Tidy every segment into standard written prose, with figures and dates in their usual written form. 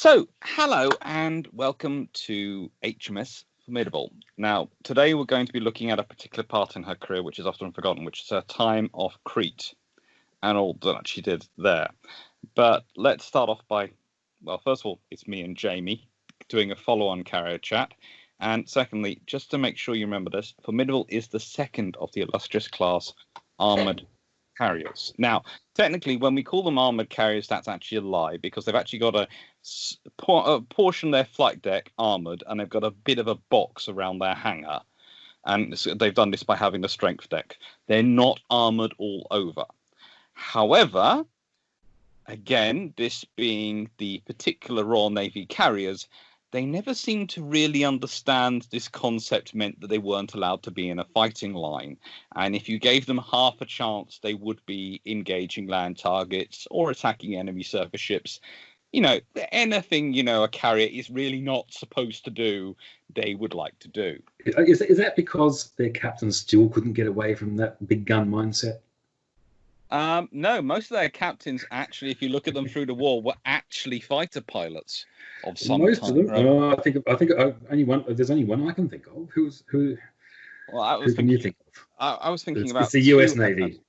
So, hello and welcome to HMS Formidable. Now, today we're going to be looking at a particular part in her career which is often forgotten, which is her time off Crete and all that she did there. But let's start off by, well, first of all, it's me and Jamie doing a follow-on carrier chat. And secondly, just to make sure you remember this, Formidable is the second of the illustrious class Armoured Carriers. Now, technically, when we call them Armoured Carriers, that's actually a lie, because they've actually got a portion of their flight deck armoured, and they've got a bit of a box around their hangar. And they've done this by having a strength deck. They're not armoured all over. However, again, this being the particular Royal Navy carriers, they never seemed to really understand this concept meant that they weren't allowed to be in a fighting line. And if you gave them half a chance, they would be engaging land targets or attacking enemy surface ships. You know, anything, a carrier is really not supposed to do, they would like to do. Is that because their captains still couldn't get away from that big gun mindset? No, most of their captains, actually, if you look at them through the war, were actually fighter pilots of some Most time. of them. I think only one. There's only one I can think of. Who? Well, who can you think of? I was thinking about. It's the U.S. Navy.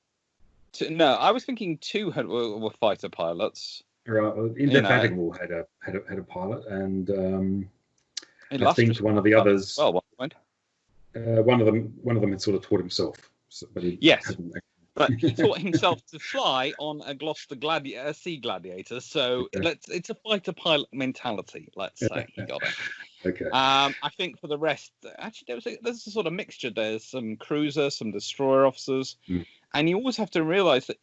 No, I was thinking two were fighter pilots. Right. Indefatigable had a pilot, and I think one of the others. Well, one of them had sort of taught himself, but he hadn't. But he taught himself to fly on a Gloucester Sea Gladiator, so it's a fighter pilot mentality. Let's say he got it. Okay. I think for the rest, actually, there's a sort of mixture. There's some cruiser, some destroyer officers, and you always have to realise that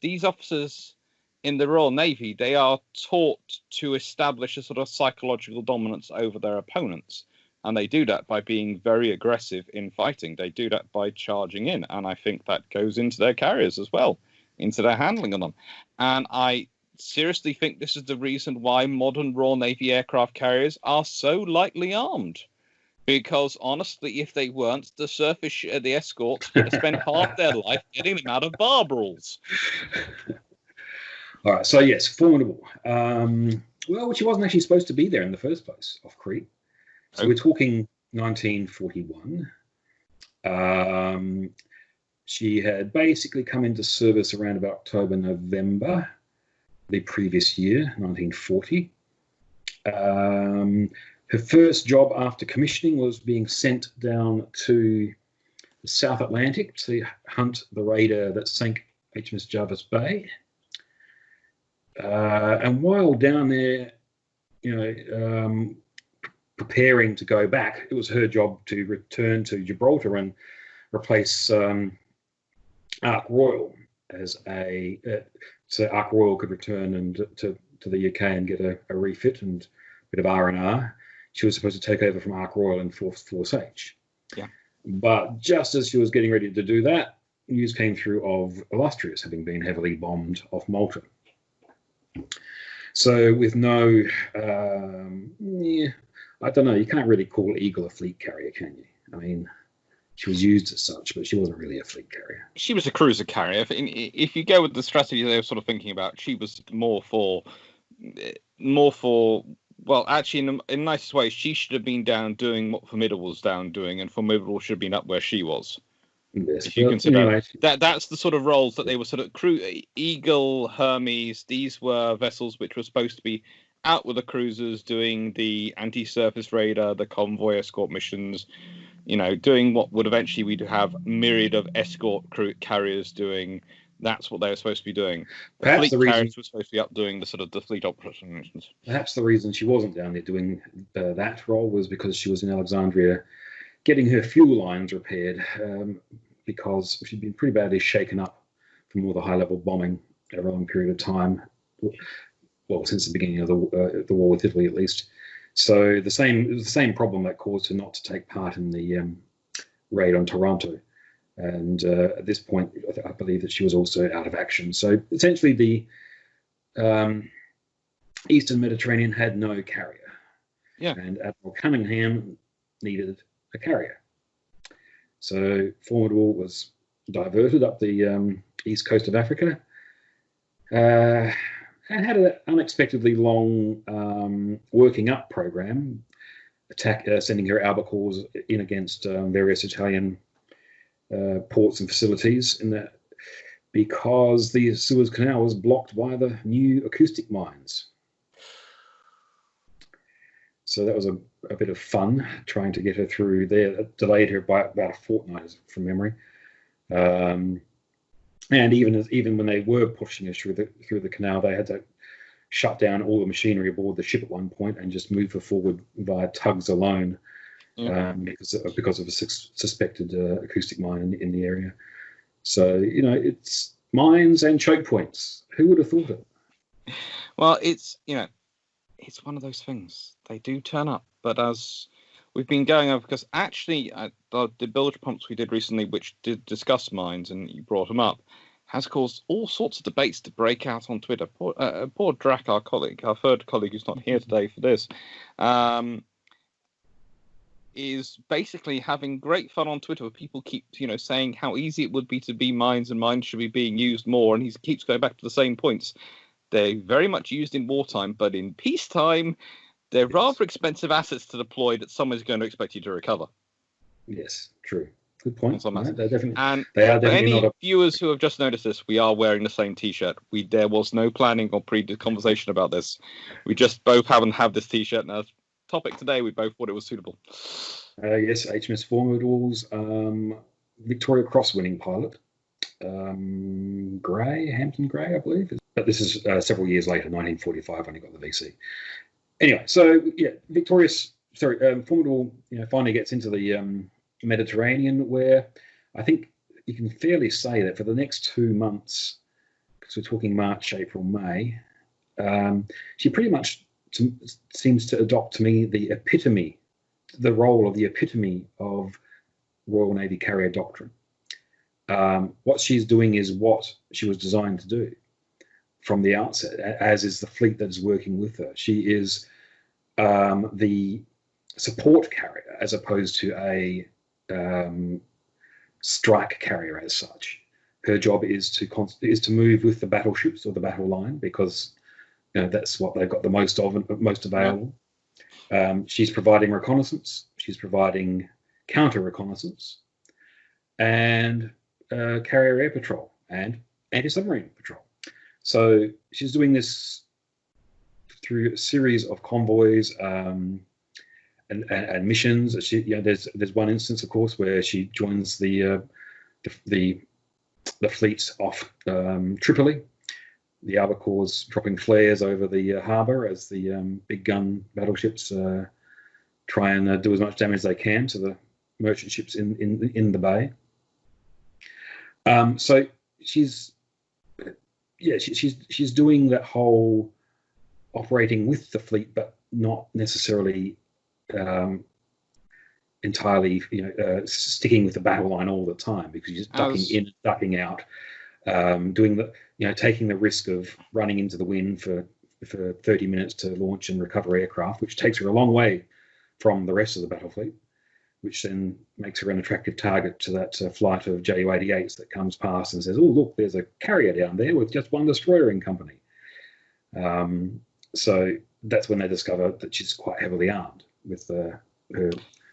these officers in the Royal Navy, they are taught to establish a sort of psychological dominance over their opponents. And they do that by being very aggressive in fighting. They do that by charging in. And I think that goes into their carriers as well, into their handling of them. And I seriously think this is the reason why modern Royal Navy aircraft carriers are so lightly armed. Because honestly, if they weren't, the escorts would have spent half their life getting them out of barbarels. All right. So, yes, Formidable. Well, she wasn't actually supposed to be there in the first place, off Crete. So we're talking 1941. She had basically come into service around about October, November the previous year, 1940. Her first job after commissioning was being sent down to the South Atlantic to hunt the raider that sank HMS Jervis Bay. And while down there, preparing to go back, it was her job to return to Gibraltar and replace Ark Royal so Ark Royal could return and to the UK and get a refit and a bit of R&R. She was supposed to take over from Ark Royal in Force H. Yeah. But just as she was getting ready to do that, news came through of Illustrious having been heavily bombed off Malta. So with no, I don't know, you can't really call Eagle a fleet carrier, can you? I mean, she was used as such, but she wasn't really a fleet carrier. She was a cruiser carrier. If you go with the strategy they were sort of thinking about, she was more for, well, actually, in the nicest way, she should have been down doing what Formidable was down doing, and Formidable should have been up where she was. Yes, if you consider that's the sort of roles that they were sort of Eagle, Hermes, these were vessels which were supposed to be out with the cruisers doing the anti-surface radar, the convoy escort missions, doing what would eventually we'd have myriad of escort carriers doing. That's what they were supposed to be doing. The fleet carriers were supposed to be up doing the fleet operation missions. Perhaps the reason she wasn't down there doing that role was because she was in Alexandria getting her fuel lines repaired, because she'd been pretty badly shaken up from all the high-level bombing over a long period of time. Well, since the beginning of the war with Italy, at least. So it was the same problem that caused her not to take part in the raid on Toronto. And at this point, I believe that she was also out of action. So essentially, the Eastern Mediterranean had no carrier. Yeah. And Admiral Cunningham needed a carrier. So Formidable was diverted up the east coast of Africa. And had an unexpectedly long working up program, sending her albacores in against various Italian ports and facilities in that, because the Suez Canal was blocked by the new acoustic mines. So that was a bit of fun trying to get her through there. It delayed her by about a fortnight from memory. And even when they were pushing us through the canal, they had to shut down all the machinery aboard the ship at one point and just move her forward via tugs alone, because of a suspected acoustic mine in the area. So it's mines and choke points. Who would have thought it? Well, it's one of those things. They do turn up, but as we've been going over, because actually the bilge pumps we did recently, which did discuss mines, and you brought them up, has caused all sorts of debates to break out on Twitter. Poor Drac, our colleague, our third colleague who's not here today for this, is basically having great fun on Twitter, where people keep saying how easy it would be to be mines, and mines should be being used more, and he keeps going back to the same points. They're very much used in wartime, but in peacetime, they're rather expensive assets to deploy that someone's going to expect you to recover. Yes, true. Good point. No, they're definitely, and they are for definitely any viewers who have just noticed this, we are wearing the same T-shirt. There was no planning or pre-conversation about this. We just both haven't had this T-shirt. Now, topic today, we both thought it was suitable. Yes, HMS Formidable's Victoria Cross winning pilot, Hampton Gray, I believe. But this is several years later, 1945, when he got the VC. Anyway, so yeah, Formidable, finally gets into the Mediterranean, where I think you can fairly say that for the next 2 months, because we're talking March, April, May, she pretty much seems to adopt to me the role of the epitome of Royal Navy carrier doctrine. What she's doing is what she was designed to do from the outset, as is the fleet that is working with her. She is the support carrier as opposed to a strike carrier as such. Her job is to move with the battleships or the battle line, because that's what they've got the most of and most available. She's providing reconnaissance. She's providing counter reconnaissance, and carrier air patrol and anti-submarine patrol. So she's doing this through a series of convoys and missions. There's one instance, of course, where she joins the fleets off Tripoli. The albacores dropping flares over the harbour as the big gun battleships try and do as much damage as they can to the merchant ships in the bay. So she's doing that whole operating with the fleet, but not necessarily entirely sticking with the battle line all the time, because she's ducking in, ducking out, doing the taking the risk of running into the wind for 30 minutes to launch and recover aircraft, which takes her a long way from the rest of the battle fleet, which then makes her an attractive target to that flight of Ju-88s that comes past and says, "Oh, look, there's a carrier down there with just one destroyer in company." So that's when they discover that she's quite heavily armed with her.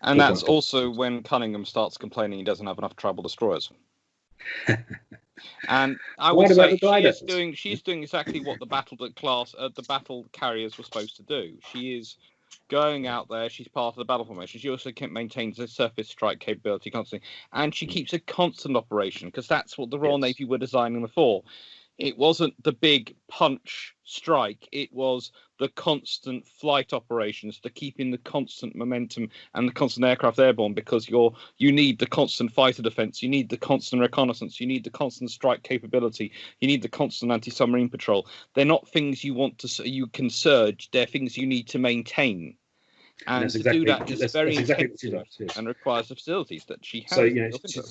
And that's also when Cunningham starts complaining he doesn't have enough trouble destroyers. And I would say she's doing exactly what the battle carriers were supposed to do. She is going out there. She's part of the battle formation. She also maintains a surface strike capability constantly, and she keeps a constant operation, because that's what the Royal Navy were designing them for. It wasn't the big punch strike. It was the constant flight operations, to keeping the constant momentum and the constant aircraft airborne, because you need the constant fighter defense, you need the constant reconnaissance, you need the constant strike capability, you need the constant anti-submarine patrol. They're not things you can surge. They're things you need to maintain. And to do that is very intensive and requires the facilities that she has. So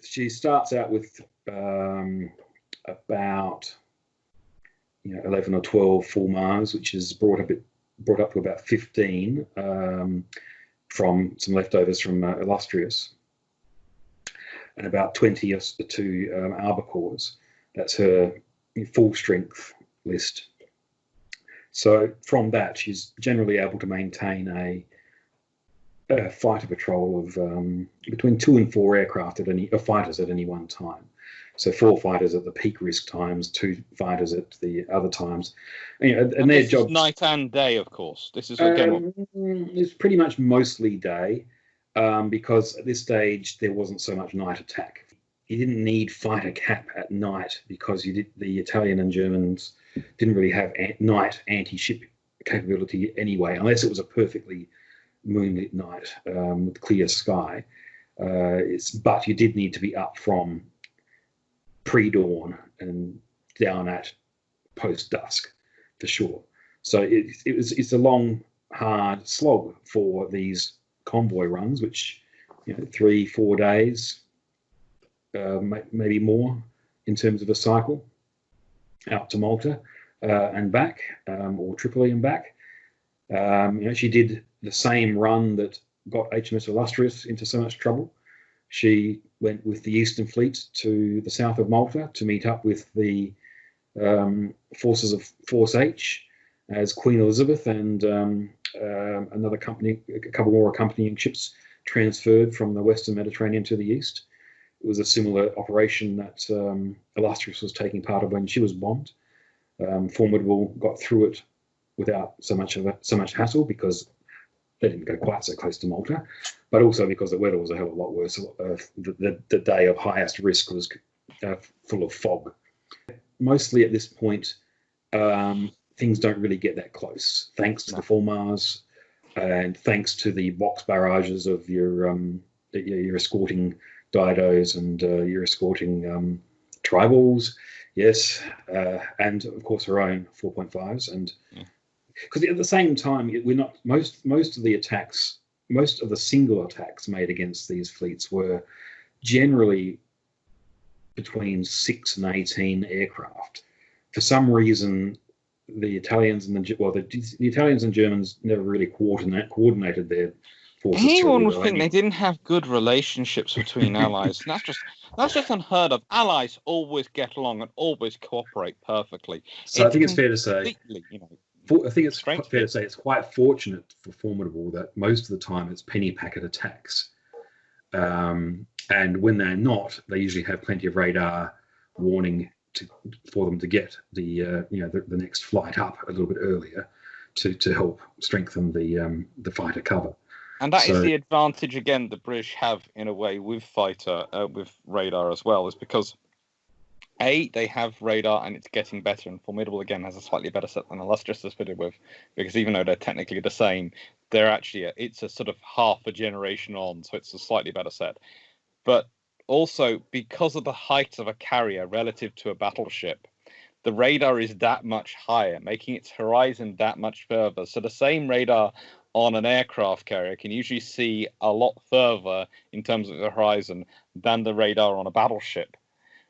she starts out with about 11 or 12 Fulmars, which is brought up to about 15 from some leftovers from Illustrious, and about 20 or two albacores. That's her full strength list. So from that, she's generally able to maintain a fighter patrol of between 2 and 4 aircraft fighters at any one time. So 4 fighters at the peak risk times, 2 fighters at the other times, and their job night and day, of course. This is again it's pretty much mostly day, because at this stage there wasn't so much night attack. You didn't need fighter cap at night because the Italian and Germans didn't really have night anti-ship capability anyway, unless it was a perfectly moonlit night with clear sky. But you did need to be up from pre-dawn and down at post-dusk for sure. So it's a long, hard slog for these convoy runs, which 3-4 days, maybe more in terms of a cycle, out to Malta and back, or Tripoli and back. She did the same run that got HMS Illustrious into so much trouble. She went with the Eastern Fleet to the south of Malta to meet up with the forces of Force H as Queen Elizabeth and another company, a couple more accompanying ships transferred from the Western Mediterranean to the east. It was a similar operation that Illustrious was taking part of when she was bombed. Formidable got through it without so much hassle because they didn't go quite so close to Malta, but also because the weather was a hell of a lot worse. The day of highest risk was full of fog. Mostly at this point, things don't really get that close, thanks to the Fulmars and thanks to the box barrages of your escorting didos and your escorting triballs, yes, and of course her own 4.5s. And because at the same time, we're not most of the attacks, most of the single attacks made against these fleets were generally between 6 and 18 aircraft. For some reason, the Italians and the Italians and Germans never really coordinated their forces. Anyone would think they didn't have good relationships between allies. And that's just unheard of. Allies always get along and always cooperate perfectly. So I think it's fair to say. I think it's fair to say it's quite fortunate for Formidable that most of the time it's penny packet attacks, and when they're not, they usually have plenty of radar warning for them to get the next flight up a little bit earlier to help strengthen the fighter cover. And that is the advantage again the British have in a way with with radar as well, is because they have radar and it's getting better, and Formidable again has a slightly better set than Illustrious is fitted with, because even though they're technically the same, they're actually it's a sort of half a generation on, so it's a slightly better set. But also because of the height of a carrier relative to a battleship, the radar is that much higher, making its horizon that much further. So the same radar on an aircraft carrier can usually see a lot further in terms of the horizon than the radar on a battleship,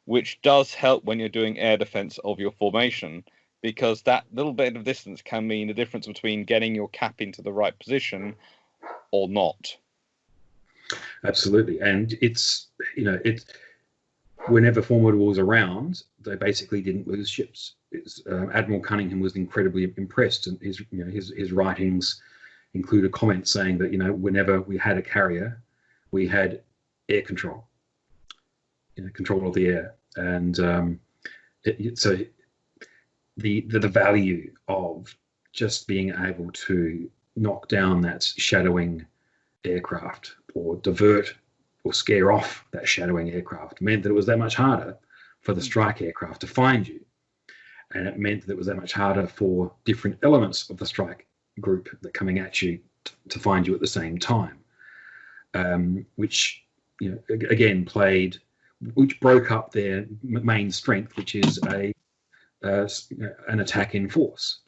which does help when you're doing air defense of your formation, because that little bit of distance can mean the difference between getting your cap into the right position or not. Absolutely. And it's whenever Formidable was around, they basically didn't lose ships. Admiral Cunningham was incredibly impressed, and his writings include a comment saying that whenever we had a carrier, we had air control. Control of the air, and so the value of just being able to knock down that shadowing aircraft or divert or scare off that shadowing aircraft meant that it was that much harder for the strike aircraft to find you, and it meant that it was that much harder for different elements of the strike group that coming at you to find you at the same time, which again which broke up their main strength, which is an attack in force.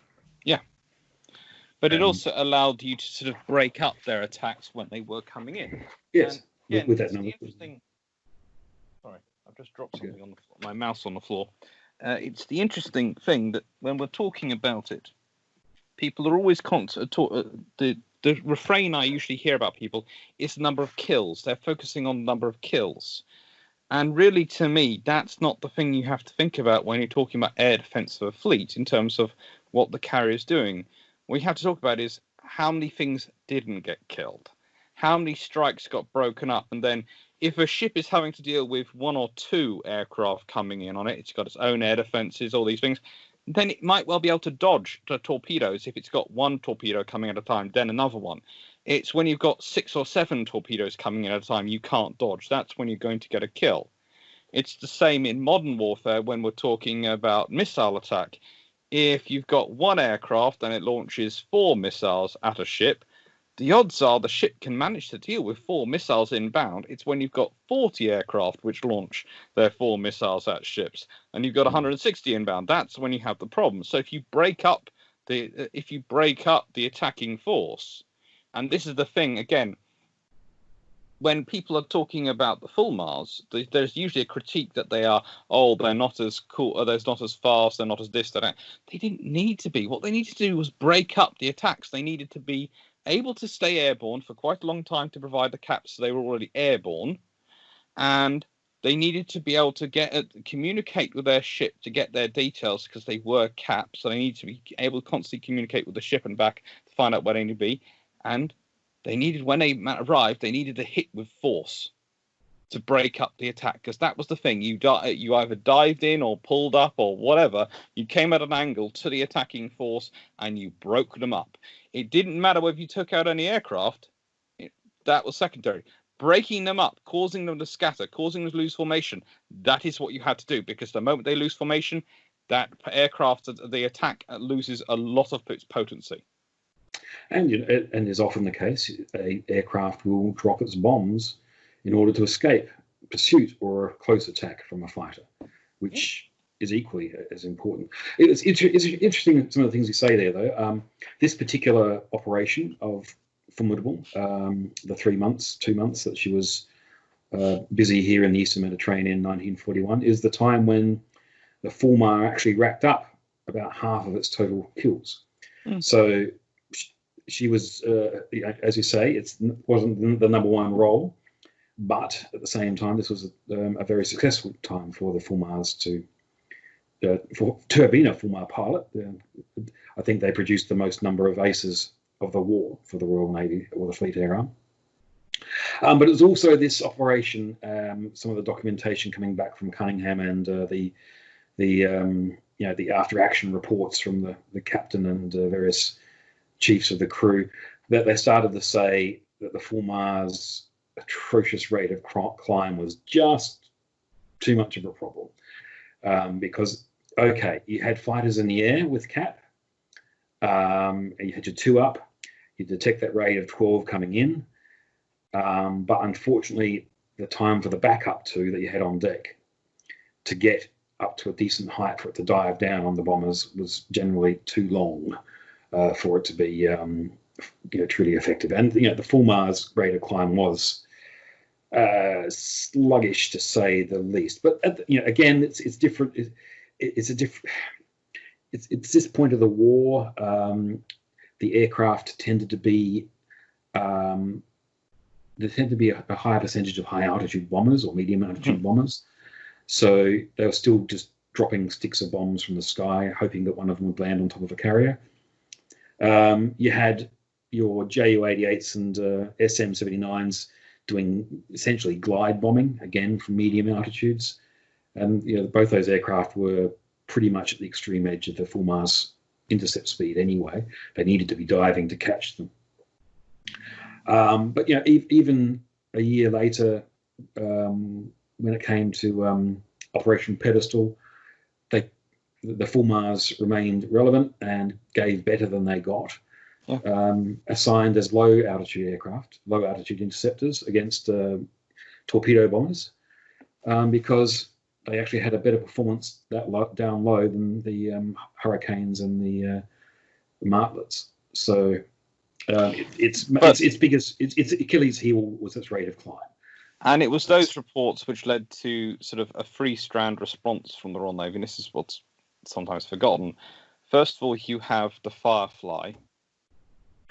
Yeah. But it also allowed you to sort of break up their attacks when they were coming in. Yes. Again, with that number. Sorry, I've just dropped something on my mouse on the floor. It's the interesting thing that when we're talking about it, people are always the refrain I usually hear about people is the number of kills. They're focusing on the number of kills. And really, to me, that's not the thing you have to think about when you're talking about air defense of a fleet in terms of what the carrier's doing. What you have to talk about is how many things didn't get killed, how many strikes got broken up, and then if a ship is having to deal with 1 or 2 aircraft coming in on it, it's got its own air defenses, all these things, then it might well be able to dodge the torpedoes if it's got 1 torpedo coming at a time, then another one. It's when you've got 6 or 7 torpedoes coming in at a time, you can't dodge. That's when you're going to get a kill. It's the same in modern warfare when we're talking about missile attack. If you've got 1 aircraft and it launches 4 missiles at a ship, the odds are the ship can manage to deal with 4 missiles inbound. It's when you've got 40 aircraft which launch their 4 missiles at ships, and you've got 160 inbound. That's when you have the problem. So if you break up the attacking force, and this is the thing again, when people are talking about the Fulmars, there's usually a critique that they're not as cool, or they're not as fast, they're not as this, that. They didn't need to be. What they needed to do was break up the attacks. They needed to be able to stay airborne for quite a long time to provide the caps, so they were already airborne, and they needed to be able to communicate with their ship to get their details because they were caps, so they need to be able to constantly communicate with the ship and back to find out where they need to be, and they needed, when they arrived, they needed to hit with force to break up the attack, because that was the thing. You either dived in or pulled up or whatever. You came at an angle to the attacking force and you broke them up. It didn't matter whether you took out any aircraft. That was secondary. Breaking them up, causing them to scatter, causing them to lose formation, that is what you had to do, because the moment they lose formation, that aircraft, the attack loses a lot of its potency. And is often the case, an aircraft will drop its bombs in order to escape pursuit or a close attack from a fighter, which is equally as important. It's interesting, some of the things you say there, though. This particular operation of Formidable, the 2 months that she was busy here in the Eastern Mediterranean in 1941, is the time when the Fulmar actually racked up about half of its total kills. So she was, as you say, it wasn't the number 1 role, but at the same time, this was a very successful time for the Fulmars to have been a Fulmar pilot. I think they produced the most number of aces of the war for the Royal Navy or the Fleet Air Arm. But it was also this operation, some of the documentation coming back from Cunningham and the after action reports from the captain and various chiefs of the crew, that they started to say that the Fulmar's atrocious rate of climb was just too much of a problem, because you had fighters in the air with cap, you had your 2 up, you detect that rate of 12 coming in, but unfortunately the time for the backup 2 that you had on deck to get up to a decent height for it to dive down on the bombers was generally too long for it to be truly effective. And the Fulmar's rate of climb was sluggish, to say the least. But again, it's different. It's this point of the war. The aircraft tended to be there tended to be a higher percentage of high altitude bombers or medium altitude bombers. So they were still just dropping sticks of bombs from the sky, hoping that one of them would land on top of a carrier. You had your Ju-88s and SM-79s doing essentially glide bombing, again from medium altitudes. And both those aircraft were pretty much at the extreme edge of the Fulmar's intercept speed anyway. They needed to be diving to catch them. But even a year later, when it came to Operation Pedestal, the Fulmars remained relevant and gave better than they got. Assigned as low altitude aircraft, low altitude interceptors against torpedo bombers, because they actually had a better performance down low than the Hurricanes and the Martlets. So its Achilles heel was its rate of climb. And it was those reports which led to sort of a 3-strand response from the Royal Navy. And this is what's sometimes forgotten. First of all, you have the Firefly,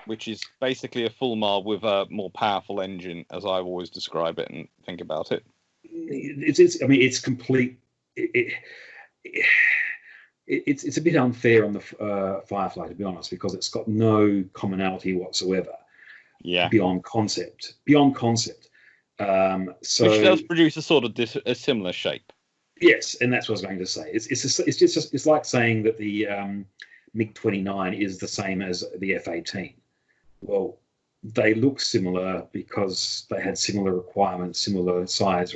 which is basically a Fulmar with a more powerful engine, as I always describe it and think about it. It's complete. it's a bit unfair on the Firefly, to be honest, because it's got no commonality whatsoever. Yeah. Beyond concept. So which does produce a sort of a similar shape. Yes, and that's what I was going to say. It's like saying that the MiG-29 is the same as the F-18. Well, they look similar because they had similar requirements, similar size,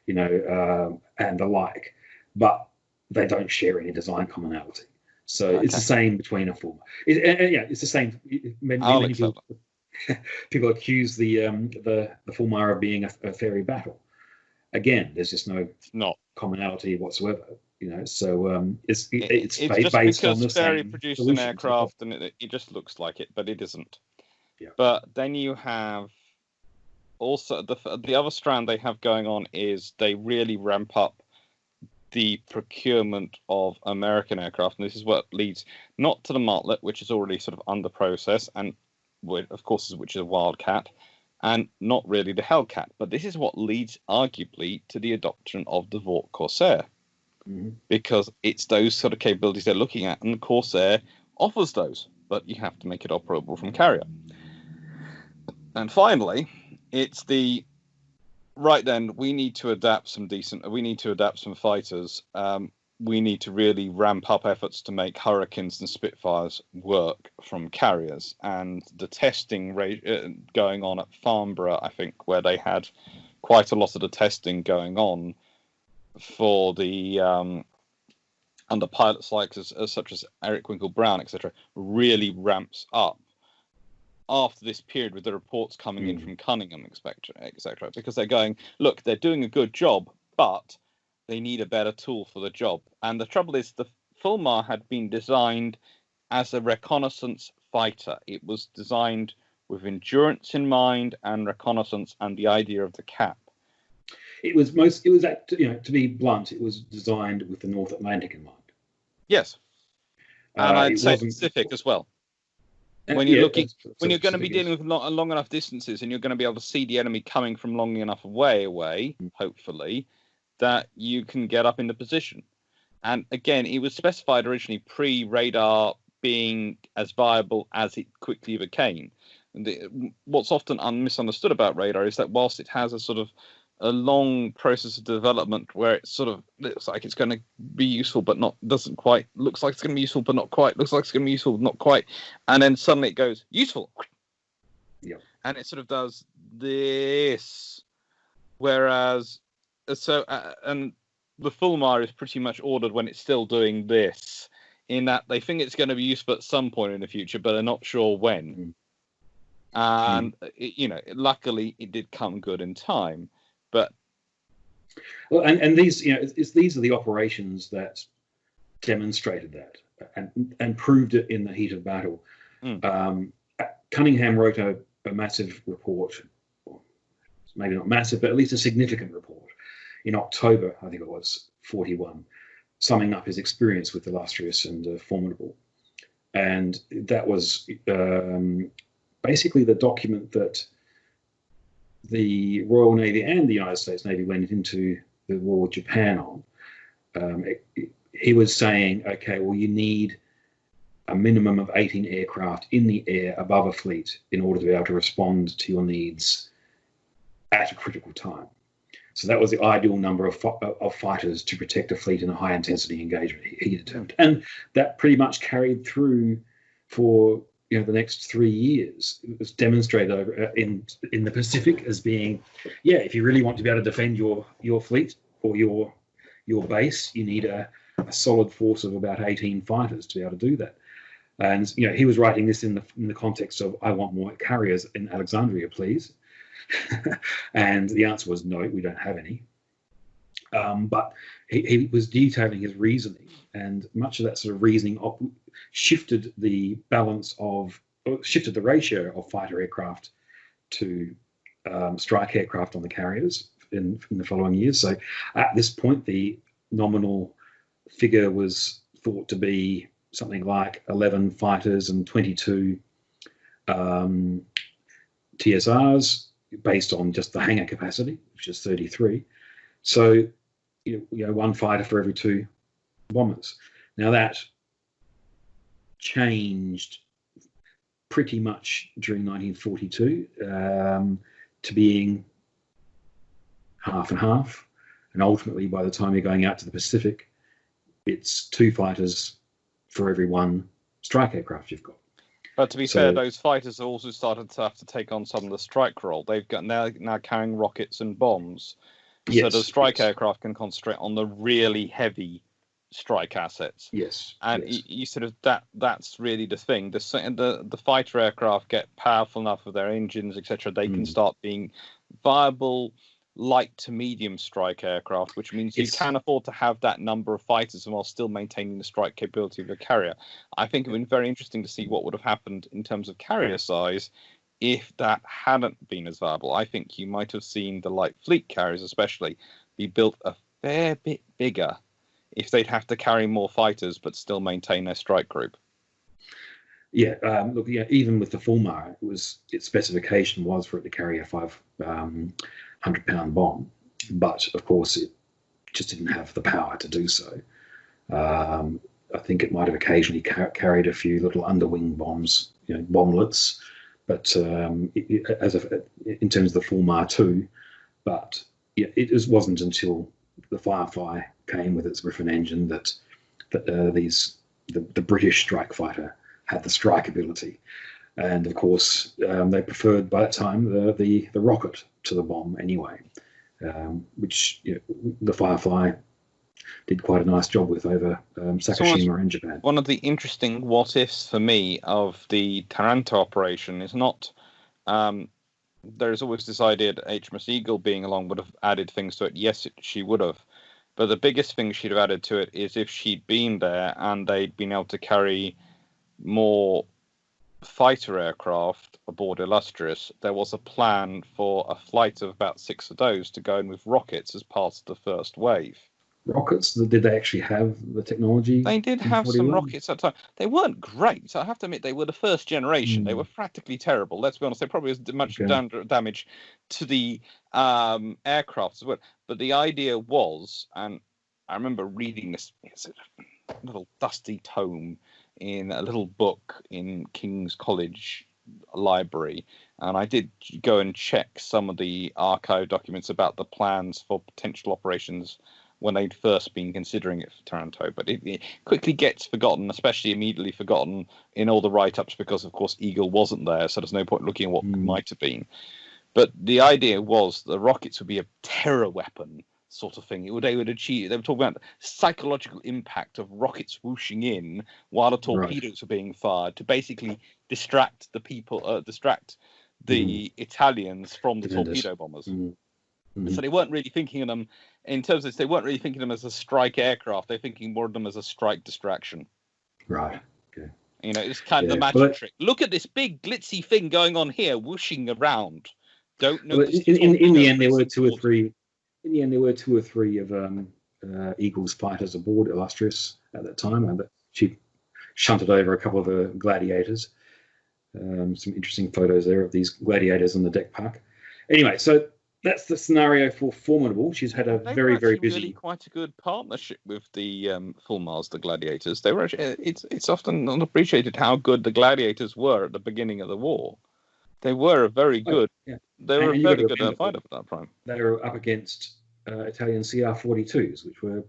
and the like, but they don't share any design commonality. So It's the same between a Fulmar. It's the same. Many people accuse the Fulmar of being a fairy battle. Again, there's just no commonality whatsoever. So it's just based on the Fairy same produced solutions. an aircraft and it just looks like it, but it isn't. Yeah. But then you have also the other strand they have going on is they really ramp up the procurement of American aircraft, and this is what leads not to the Martlet, which is already sort of under process, and of course which is a Wildcat, and not really the Hellcat, but this is what leads arguably to the adoption of the Vought Corsair, because it's those sort of capabilities they're looking at, and the Corsair offers those, but you have to make it operable from carrier. And finally, it's the right then we need to adapt some fighters. We need to really ramp up efforts to make Hurricanes and Spitfires work from carriers. And the testing going on at Farnborough, I think, where they had quite a lot of the testing going on for the under pilots like such as Eric Winkle-Brown, etc., really ramps up after this period with the reports coming in from Cunningham, etc., because they're going, look, they're doing a good job, but they need a better tool for the job. And the trouble is the Fulmar had been designed as a reconnaissance fighter. It was designed with endurance in mind and reconnaissance and the idea of the cap. To be blunt, it was designed with the North Atlantic in mind. Yes. And I'd say Pacific as well. When you're going to be dealing with long enough distances and you're going to be able to see the enemy coming from long enough away, hopefully, that you can get up into position. And again, it was specified originally pre-radar being as viable as it quickly became. And what's often misunderstood about radar is that whilst it has a sort of a long process of development where it sort of looks like it's going to be useful but doesn't quite, looks like it's going to be useful but not quite, looks like it's going to be useful but not quite, and then suddenly it goes useful. Yeah. And it sort of does this, whereas and the Fulmar is pretty much ordered when it's still doing this, in that they think it's going to be useful at some point in the future but they're not sure when. And luckily it did come good in time. But and these these are the operations that demonstrated that and proved it in the heat of battle. Cunningham wrote a massive report, maybe not massive, but at least a significant report in October, I think it was 41, summing up his experience with Illustrious and Formidable, and that was basically the document that the Royal Navy and the United States Navy went into the war with Japan on. He was saying, okay, well, you need a minimum of 18 aircraft in the air above a fleet in order to be able to respond to your needs at a critical time. So that was the ideal number of fighters to protect a fleet in a high-intensity engagement, he determined. And that pretty much carried through for the next 3 years. It was demonstrated over in the Pacific as being, if you really want to be able to defend your fleet or your base, you need a solid force of about 18 fighters to be able to do that. And he was writing this in the context of, I want more carriers in Alexandria, please. And the answer was no, we don't have any. But he was detailing his reasoning, and much of that sort of reasoning shifted the ratio of fighter aircraft to strike aircraft on the carriers in the following years. So at this point, the nominal figure was thought to be something like 11 fighters and 22 TSRs, based on just the hangar capacity, which is 33. So, one fighter for every 2 bombers. Now that changed pretty much during 1942 to being half and half, and ultimately by the time you're going out to the Pacific, it's 2 fighters for every 1 strike aircraft you've got. But to be fair, those fighters have also started to have to take on some of the strike role. They've got now carrying rockets and bombs, so the strike aircraft can concentrate on the really heavy strike assets. Yes, and you sort of that's really the thing. The fighter aircraft get powerful enough with their engines, etc. They can start being viable light to medium strike aircraft, which means you can afford to have that number of fighters while still maintaining the strike capability of a carrier. I think it would be very interesting to see what would have happened in terms of carrier size if that hadn't been as viable. I think you might have seen the light fleet carriers especially be built a fair bit bigger if they'd have to carry more fighters but still maintain their strike group. Yeah, look, even with the Fulmar, its specification was for it to carry a 500-pound bomb, but of course it just didn't have the power to do so. I think it might have occasionally carried a few little underwing bombs, bomblets, but in terms of the Fulmar 2, but it wasn't until the Firefly came with its Griffin engine that the British strike fighter had the strike ability, and of course they preferred by that time the rocket to the bomb anyway, which the Firefly did quite a nice job with over Sakashima in Japan. One of the interesting what ifs for me of the Taranto operation is not there's always this idea that HMS Eagle being along would have added things to it. Yes, she would have. But the biggest thing she'd have added to it is if she'd been there and they'd been able to carry more fighter aircraft aboard Illustrious, there was a plan for a flight of about 6 of those to go in with rockets as part of the first wave. Rockets? Did they actually have the technology? They did have some rockets at the time. They weren't great. I have to admit, they were the first generation. They were practically terrible. Let's be honest. They probably was much damage to the aircraft as well. But the idea was, and I remember reading this little dusty tome in a little book in King's College library, and I did go and check some of the archive documents about the plans for potential operations when they'd first been considering it for Taranto, but it quickly gets forgotten, especially immediately forgotten in all the write-ups, because of course Eagle wasn't there, so there's no point looking at what might have been. But the idea was the rockets would be a terror weapon sort of thing. They would achieve. They were talking about the psychological impact of rockets whooshing in while the torpedoes were being fired to basically distract the people, distract the Italians from the torpedo bombers. So they weren't really thinking of them in terms of this. They weren't really thinking of them as a strike aircraft. They're thinking more of them as a strike distraction. Right. Okay. It's kind of the magic trick. Look at this big glitzy thing going on here, whooshing around. Don't know. In the end, there were 2 or 3. In the end, there were 2 or 3 of Eagle's fighters aboard Illustrious at that time, and she shunted over a couple of the Gladiators. Some interesting photos there of these Gladiators on the deck park. Anyway, so that's the scenario for Formidable. She's had a very busy. Really quite a good partnership with the Fulmars, the Gladiators. They were actually, it's often unappreciated how good the Gladiators were at the beginning of the war. They were a very good. They were a very good fighter at that time. They were up against Italian CR-42s, which were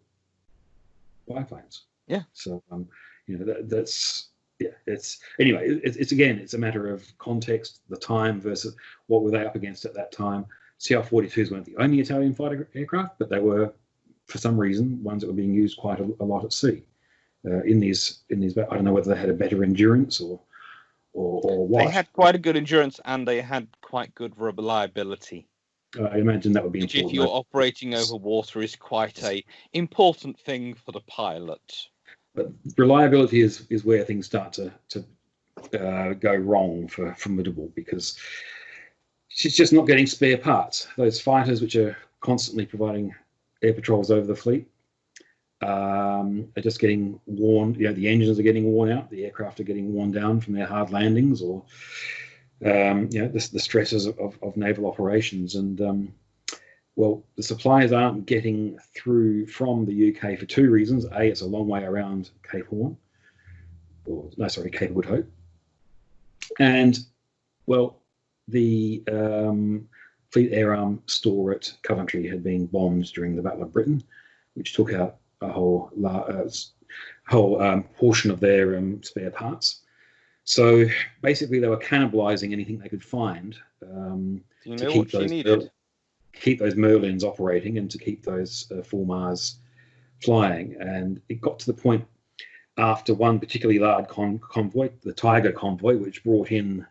biplanes. Yeah. So that's. Yeah, it's a matter of context, the time versus what were they up against at that time. CR-42s weren't the only Italian fighter aircraft, but they were, for some reason, ones that were being used quite a lot at sea. In these, I don't know whether they had a better endurance or what. They had quite a good endurance and they had quite good reliability. I imagine that would be important. If you're operating over water, is quite a important thing for the pilot. But reliability is where things start to go wrong for Formidable, because she's just not getting spare parts. Those fighters, which are constantly providing air patrols over the fleet, are just getting worn. The engines are getting worn out. The aircraft are getting worn down from their hard landings, or the stresses of naval operations. And Well, the supplies aren't getting through from the UK for two reasons. A, it's a long way around Cape Horn, Cape of Good Hope. And, well, the Fleet Air Arm store at Coventry had been bombed during the Battle of Britain, which took out a whole portion of their spare parts. So basically, they were cannibalizing anything they could find Do you to know what she needed? keep those Merlins operating and to keep those Fulmars flying. And it got to the point after one particularly large convoy, the Tiger convoy, which brought in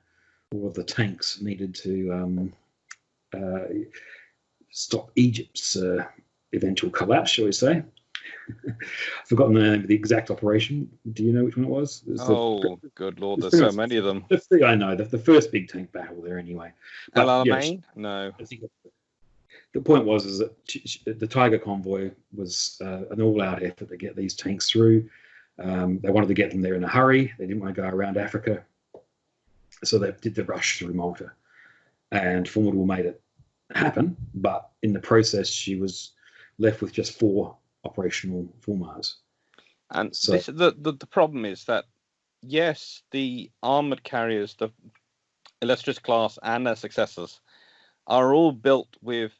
all of the tanks needed to stop Egypt's eventual collapse, shall we say. I've forgotten the name of the exact operation. Do you know which one it was? Good Lord, there's so many of them. I know, the first big tank battle there anyway. But, Alamein? No. I think the point was that the Tiger convoy was an all-out effort to get these tanks through. They wanted to get them there in a hurry. They didn't want to go around Africa. So they did the rush through Malta. And Formidable made it happen, but in the process, she was left with just 4 operational Fulmars. And so the problem is that, yes, the armoured carriers, the Illustrious class and their successors, are all built with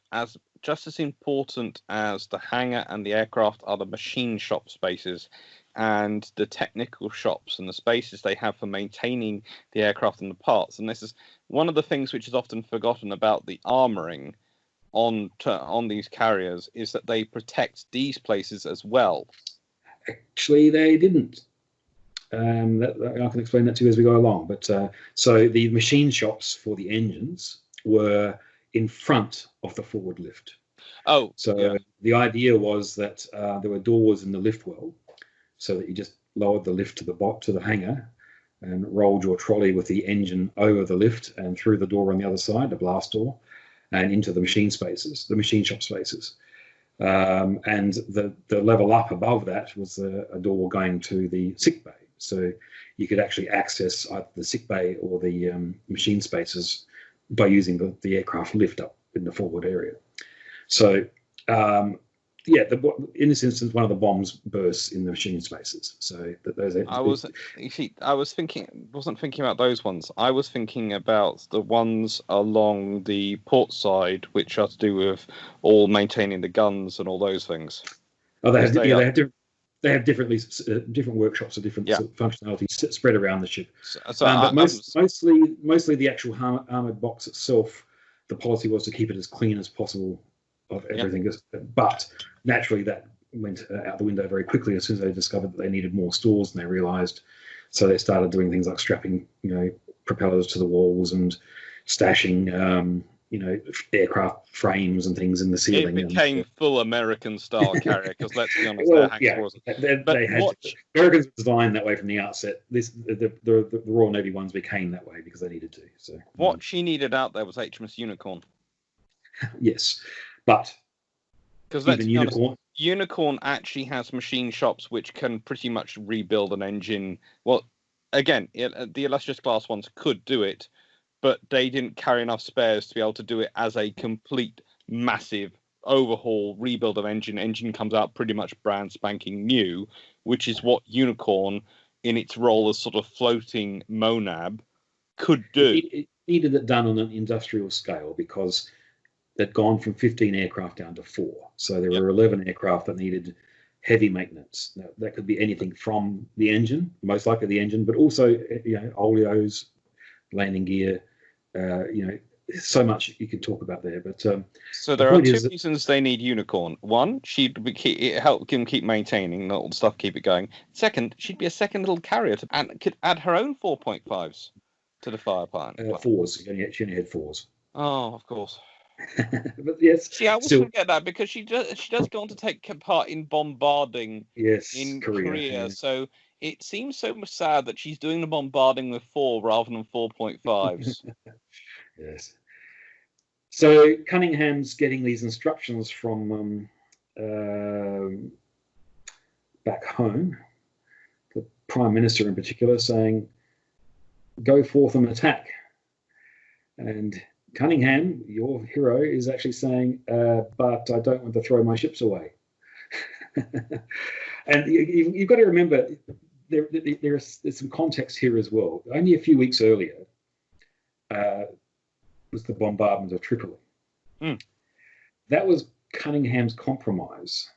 just as important as the hangar and the aircraft are the machine shop spaces and the technical shops and the spaces they have for maintaining the aircraft and the parts. And this is one of the things which is often forgotten about the armoring on these carriers, is that they protect these places as well. Actually, they didn't. I can explain that to you as we go along. But so the machine shops for the engines were in front of the forward lift. The idea was that there were doors in the lift well, so that you just lowered the lift to the hangar and rolled your trolley with the engine over the lift and through the door on the other side, the blast door, and into the machine shop spaces. And the level up above that was a door going to the sick bay. So you could actually access either the sick bay or the machine spaces by using the aircraft lift up in the forward area. So, in this instance, one of the bombs bursts in the machine spaces. So wasn't thinking about those ones. I was thinking about the ones along the port side, which are to do with all maintaining the guns and all those things. Oh, they have different workshops or different functionalities spread around the ship. But mostly the actual armored box itself, the policy was to keep it as clean as possible of everything. But naturally, that went out the window very quickly as soon as they discovered that they needed more stores, and they realised. So they started doing things like strapping, propellers to the walls and stashing, aircraft frames and things in the ceiling. It became full American style carrier because let's be honest, Americans designed that way from the outset. The Royal Navy ones became that way because they needed to. So what she needed out there was HMS Unicorn. Yes, but because let's be honest, Unicorn actually has machine shops which can pretty much rebuild an engine. Well, again, the Illustrious class ones could do it, but they didn't carry enough spares to be able to do it as a complete, massive overhaul, rebuild of engine. Engine comes out pretty much brand spanking new, which is what Unicorn, in its role as sort of floating monad, could do. It needed it done on an industrial scale because they'd gone from 15 aircraft down to 4. So there were 11 aircraft that needed heavy maintenance. Now, that could be anything from the engine, most likely the engine, but also oleos, landing gear, so much you could talk about there. But so there are 2 reasons they need Unicorn. One, it help them keep maintaining all the stuff, keep it going. Second, she'd be a second little carrier and could add her own 4.5s to the firepower. 4s. She only had 4s. Oh, of course. But yes. See, I always forget that because she does go on to take part in bombarding in Korea. So it seems so sad that she's doing the bombarding with 4 rather than 4.5s. Yes. So Cunningham's getting these instructions from back home, the Prime Minister in particular, saying, "Go forth and attack." And Cunningham, your hero, is actually saying, but I don't want to throw my ships away. And you've got to remember, there's some context here as well. Only a few weeks earlier was the bombardment of Tripoli. Mm. That was Cunningham's compromise,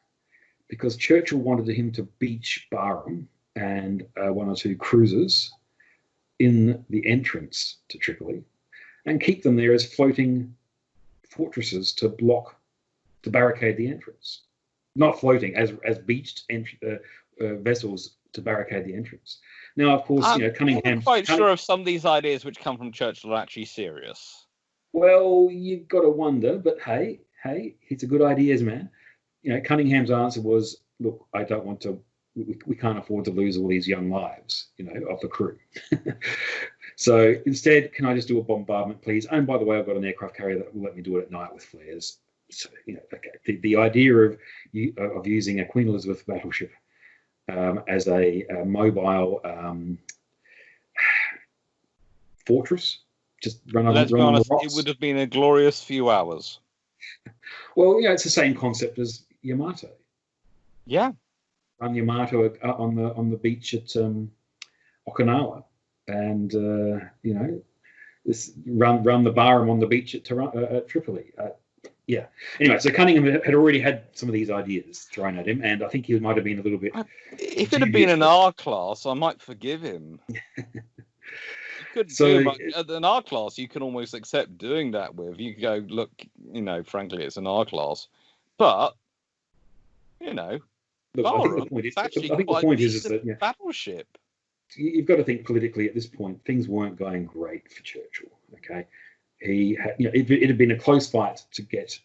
because Churchill wanted him to beach Bahram and one or two cruisers in the entrance to Tripoli and keep them there as floating fortresses to barricade the entrance. Not floating, as beached vessels to barricade the entrance. Now, of course, Cunningham. I'm quite sure if some of these ideas which come from Churchill are actually serious. Well, you've got to wonder, but hey, he's a good ideas man. Cunningham's answer was, look, I don't want to. We can't afford to lose all these young lives, of the crew. So instead, can I just do a bombardment, please? And by the way, I've got an aircraft carrier that will let me do it at night with flares. So, okay. The idea of using a Queen Elizabeth battleship as a mobile fortress, just run on the rocks. It would have been a glorious few hours. Well, it's the same concept as Yamato. Yeah. Run Yamato on the beach at Okinawa, and run the Bahram on the beach at Tripoli. Yeah. Anyway, so Cunningham had already had some of these ideas thrown at him, and I think he might have been a little bit. If it had been an R class, I might forgive him. An R class, you can almost accept doing that with. You go, look, frankly, it's an R class, but look, I think the point is that battleship. You've got to think politically at this point. Things weren't going great for Churchill. Okay, he had, it had been a close fight to get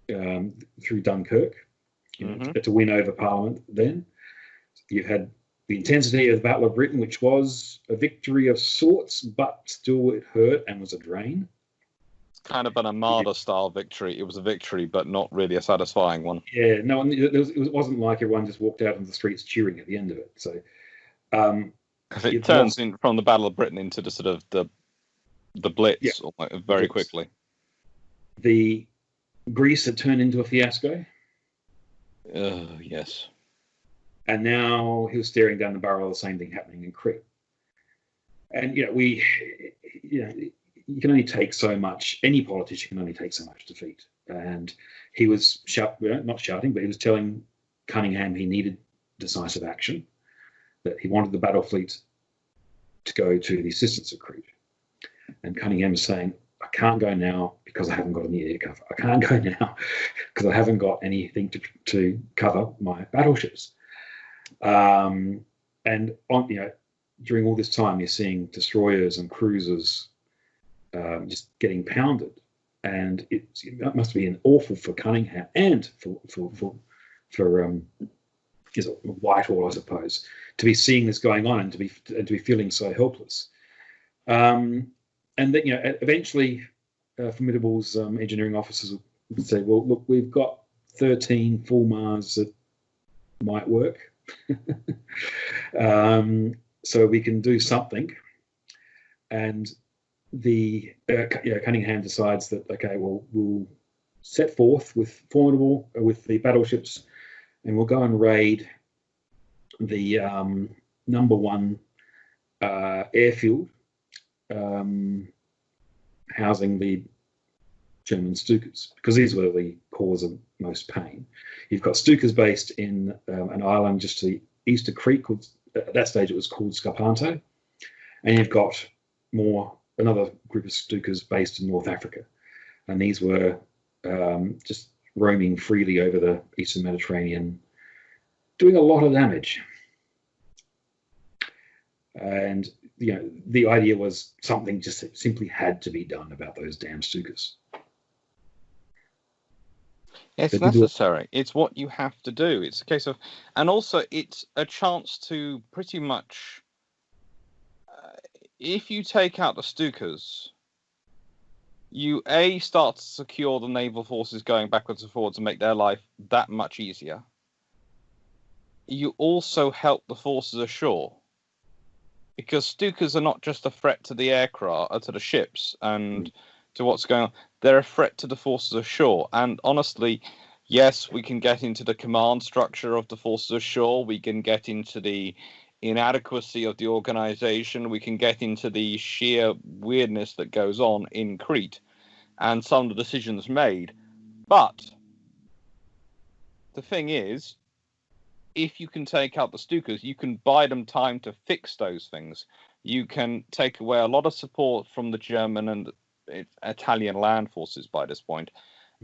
through Dunkirk, to win over Parliament. Then you had the intensity of the Battle of Britain, which was a victory of sorts, but still it hurt and was a drain. Kind of an Armada-style victory. It was a victory, but not really a satisfying one. Yeah, no, it wasn't like everyone just walked out on the streets cheering at the end of it. So, it turns from the Battle of Britain into the sort of the Blitz very quickly. The Greece had turned into a fiasco. Yes. And now he was staring down the barrel of the same thing happening in Crete. And you can only take so much. Any politician can only take so much defeat. And he was not shouting, but he was telling Cunningham he needed decisive action, that he wanted the battle fleet to go to the assistance of Crete. And Cunningham was saying, I can't go now because I haven't got any air cover. I can't go now because I haven't got anything to cover my battleships. And during all this time, you're seeing destroyers and cruisers just getting pounded, and it must be an awful for Cunningham and for Whitehall, I suppose, to be seeing this going on and to be feeling so helpless. And that eventually, Formidable's engineering officers would say, "Well, look, we've got 13 Fulmars that might work." So we can do something, and the Cunningham decides that we'll set forth with Formidable with the battleships, and we'll go and raid the number one airfield housing the German Stukas, because these were the cause of most pain. You've got Stukas based in an island just to the east of Crete, at that stage it was called Scarpanto, and you've got another group of Stukas based in North Africa, and these were just roaming freely over the eastern Mediterranean, doing a lot of damage. And the idea was something just simply had to be done about those damn Stukas. It's necessary. It's what you have to do. It's a case of, and also it's a chance to pretty much, if you take out the Stukas, you start to secure the naval forces going backwards and forwards and make their life that much easier. You also help the forces ashore, because Stukas are not just a threat to the aircraft, to the ships and to what's going on. They're a threat to the forces ashore. And honestly, yes, we can get into the command structure of the forces ashore. We can get into the inadequacy of the organization. We can get into the sheer weirdness that goes on in Crete and some of the decisions made. But the thing is, if you can take out the Stukas, you can buy them time to fix those things. You can take away a lot of support from the German and Italian land forces by this point,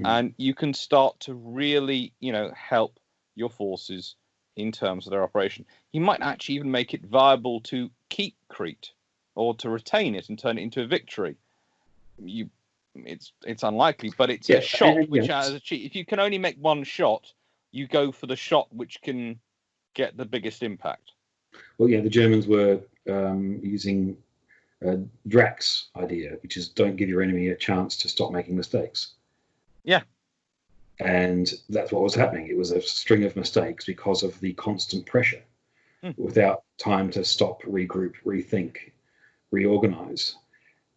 and you can start to really, help your forces in terms of their operation. You might actually even make it viable to keep Crete or to retain it and turn it into a victory. It's unlikely, but it's a shot which has a cheat. If you can only make one shot, you go for the shot which can get the biggest impact. Well, yeah, the Germans were using Drax idea, which is don't give your enemy a chance to stop making mistakes. Yeah. And that's what was happening. It was a string of mistakes because of the constant pressure without time to stop, regroup, rethink, reorganize.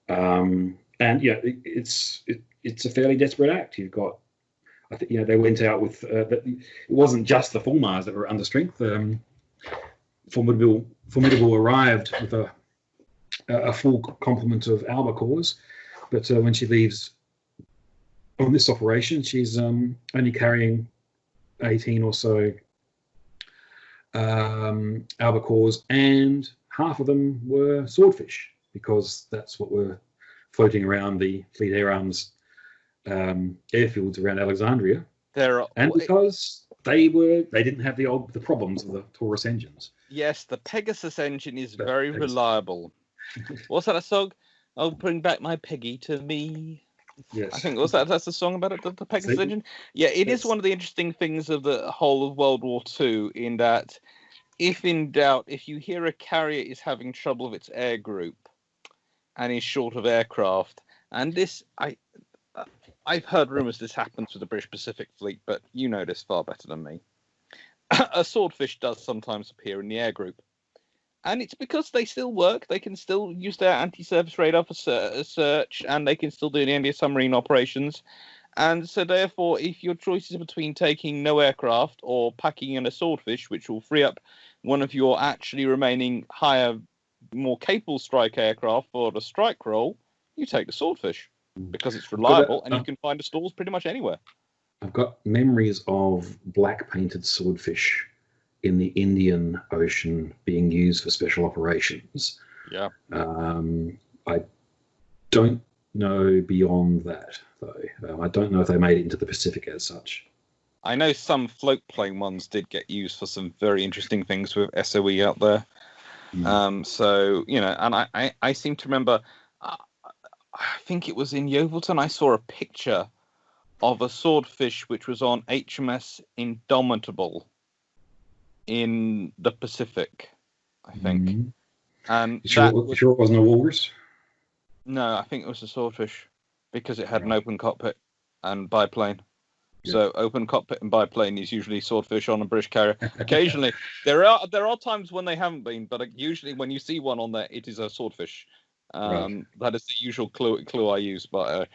And yeah, it's a fairly desperate act. You've got, I think, they went out with, it wasn't just the Fulmars that were under strength. Formidable arrived with a full complement of Alba Corps, but when she leaves on this operation, she's only carrying 18 or so Alba Corps, and half of them were swordfish, because that's what were floating around the Fleet Air Arms airfields around Alexandria, because they didn't have the problems of the Taurus engines. Yes, the Pegasus engine is very reliable. What's that song? I'll bring back my Peggy to me. Yes. I think that's the song about it, the Pegasus engine. Yeah, it is one of the interesting things of the whole of World War II, in that, if in doubt, if you hear a carrier is having trouble with its air group and is short of aircraft, and this, I've heard rumours this happens with the British Pacific Fleet, but you know this far better than me. A swordfish does sometimes appear in the air group. And it's because they still work. They can still use their anti-surface radar for search, and they can still do the anti-submarine operations. And so, therefore, if your choice is between taking no aircraft or packing in a swordfish, which will free up one of your actually remaining higher, more capable strike aircraft for the strike role, you take the swordfish because it's reliable and you can find the stores pretty much anywhere. I've got memories of black-painted swordfish in the Indian Ocean being used for special operations. Yeah. I don't know beyond that, though. I don't know if they made it into the Pacific as such. I know some float plane ones did get used for some very interesting things with SOE out there. So, and I seem to remember, I think it was in Yeovilton, I saw a picture of a swordfish which was on HMS Indomitable in the Pacific, I think. And you sure it wasn't a walrus? No, I think it was a swordfish, because it had an open cockpit and biplane. Yeah. So open cockpit and biplane is usually swordfish on a British carrier. Occasionally, there are times when they haven't been, but usually when you see one on there, it is a swordfish. That is the usual clue I use. But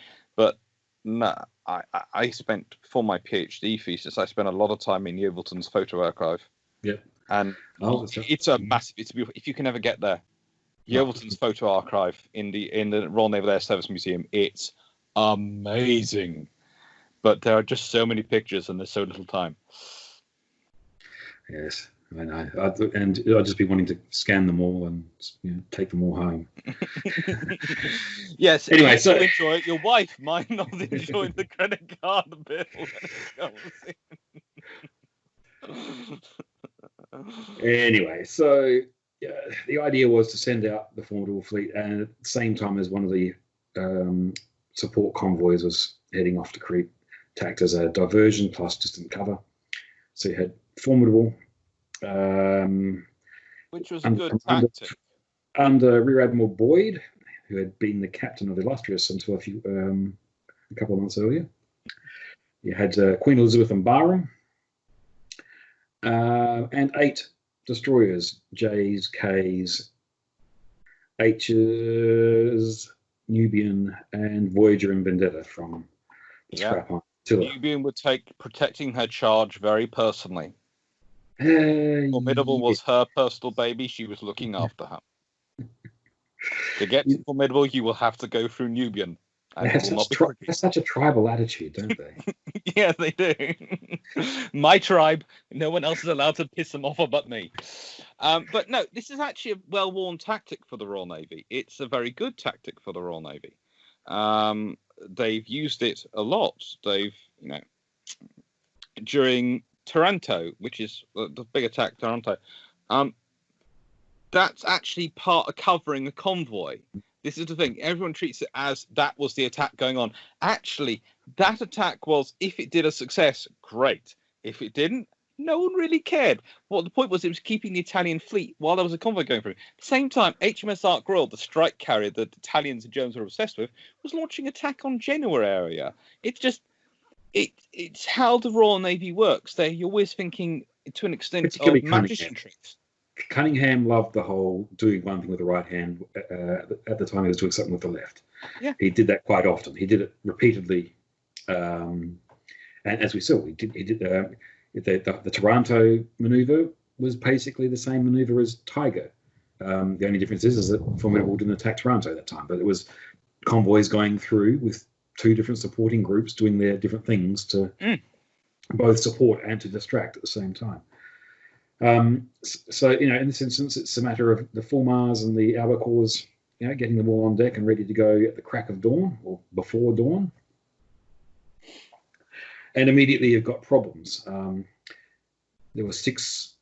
no, I spent, for my PhD thesis, I spent a lot of time in Yeovilton's photo archive. Yeah, and it's a massive. It's beautiful. If you can ever get there, Yeovilton's photo archive in the Royal Naval Air Service Museum, it's amazing. But there are just so many pictures and there's so little time. Yes, I know. And I'd just be wanting to scan them all and take them all home. Yes. Anyway, so enjoy it. Your wife might not enjoy the credit card bill. Anyway, so the idea was to send out the Formidable fleet, and at the same time as one of the support convoys was heading off to Crete, to act as a diversion plus distant cover. So you had Formidable, which was a good tactic, under Rear Admiral Boyd, who had been the captain of the Illustrious until a couple of months earlier. You had Queen Elizabeth and Barham, and 8 destroyers, J's, K's, H's, Nubian, and Voyager and Vendetta from the scrap on Attila. Nubian would take protecting her charge very personally. Formidable was her personal baby. She was looking after her. To get to Formidable, you will have to go through Nubian. They have such a tribal attitude, don't they? Yeah, they do. My tribe, no one else is allowed to piss them off but me. But no, this is actually a well-worn tactic for the Royal Navy. It's a very good tactic for the Royal Navy. They've used it a lot. They've, during Taranto, which is the big attack, Taranto, that's actually part of covering a convoy. This is the thing. Everyone treats it as that was the attack going on. Actually, that attack was, if it did a success, great. If it didn't, no one really cared. What the point was, it was keeping the Italian fleet while there was a convoy going through. At the same time, HMS Ark Royal, the strike carrier that Italians and Germans were obsessed with, was launching attack on Genoa area. It's just, it's how the Royal Navy works. You're always thinking, to an extent, of magician tricks. Cunningham loved the whole doing one thing with the right hand. At the time, he was doing something with the left. Yeah, he did that quite often. He did it repeatedly, and as we saw, he did the Taranto maneuver was basically the same maneuver as Tiger. The only difference is that Formidable didn't attack Taranto at that time, but it was convoys going through with two different supporting groups doing their different things to both support and to distract at the same time. So, in this instance, it's a matter of the Fulmars and the Albacores, getting them all on deck and ready to go at the crack of dawn or before dawn. And immediately you've got problems. There were 6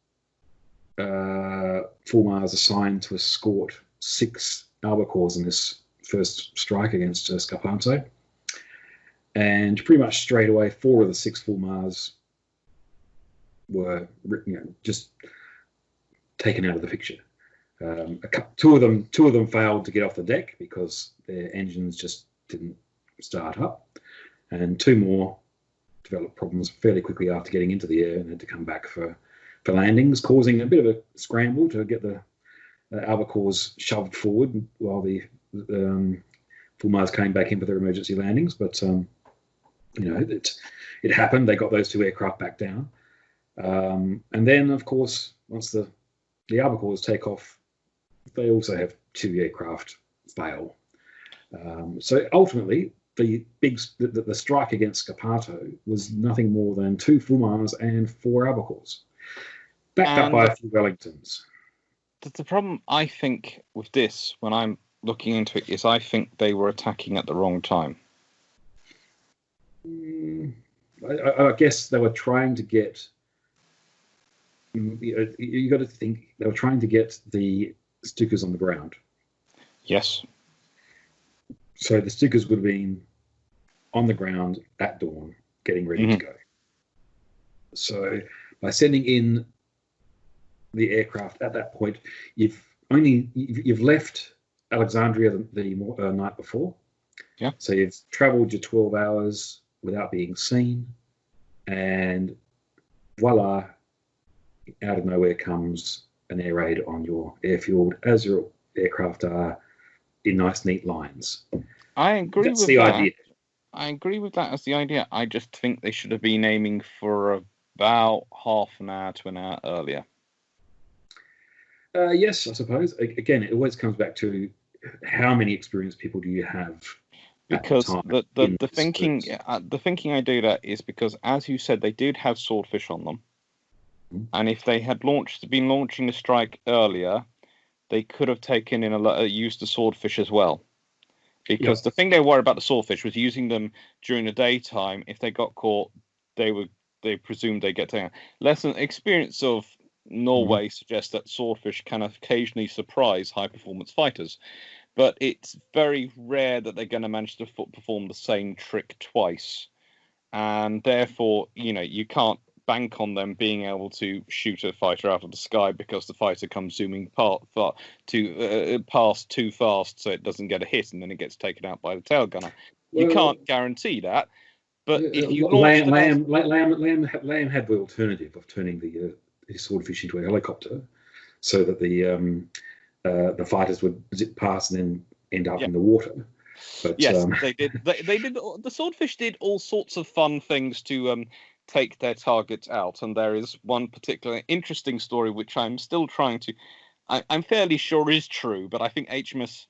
Fulmars assigned to escort 6 Albacores in this first strike against Scarpanto. And pretty much straight away, 4 of the 6 Fulmars were just taken out of the picture. Two of them failed to get off the deck because their engines just didn't start up, and 2 more developed problems fairly quickly after getting into the air and had to come back for landings, causing a bit of a scramble to get the Albacores shoved forward while the Fulmars came back in for their emergency landings. But it happened. They got those 2 aircraft back down. And then, of course, once the Albacores take off, they also have 2 aircraft fail. So ultimately, the strike against Scarpanto was nothing more than 2 Fulmars and 4 Albacores, backed up by a few Wellingtons. The problem, I think, with this, when I'm looking into it, is I think they were attacking at the wrong time. I guess they were trying to get... You got to think they were trying to get the Stukas on the ground. Yes. So the Stukas would have been on the ground at dawn, getting ready to go. So by sending in the aircraft at that point, you've left Alexandria the night before. Yeah. So you've travelled your 12 hours without being seen, and voila. Out of nowhere comes an air raid on your airfield, as your aircraft are in nice, neat lines. I agree That's with the that. idea. I agree with that as the idea. I just think they should have been aiming for about half an hour to an hour earlier. Yes, I suppose. Again, it always comes back to how many experienced people do you have? Because the thinking I do that is because, as you said, they did have swordfish on them. And if they had been launching the strike earlier, they could have taken in used the swordfish as well. Because the thing they worried about the swordfish was using them during the daytime. If they got caught, they presumed they get taken. Experience of Norway suggests that swordfish can occasionally surprise high performance fighters, but it's very rare that they're going to manage to perform the same trick twice, and therefore you can't bank on them being able to shoot a fighter out of the sky because the fighter comes zooming past too fast so it doesn't get a hit and then it gets taken out by the tail gunner. You can't guarantee that, but if you Lamb had the alternative of turning his swordfish into a helicopter so that the fighters would zip past and then end up in the water. But Yes, they did. They did. The swordfish did all sorts of fun things to take their targets out, and there is one particular interesting story which I'm still trying to. I'm fairly sure is true, but I think HMS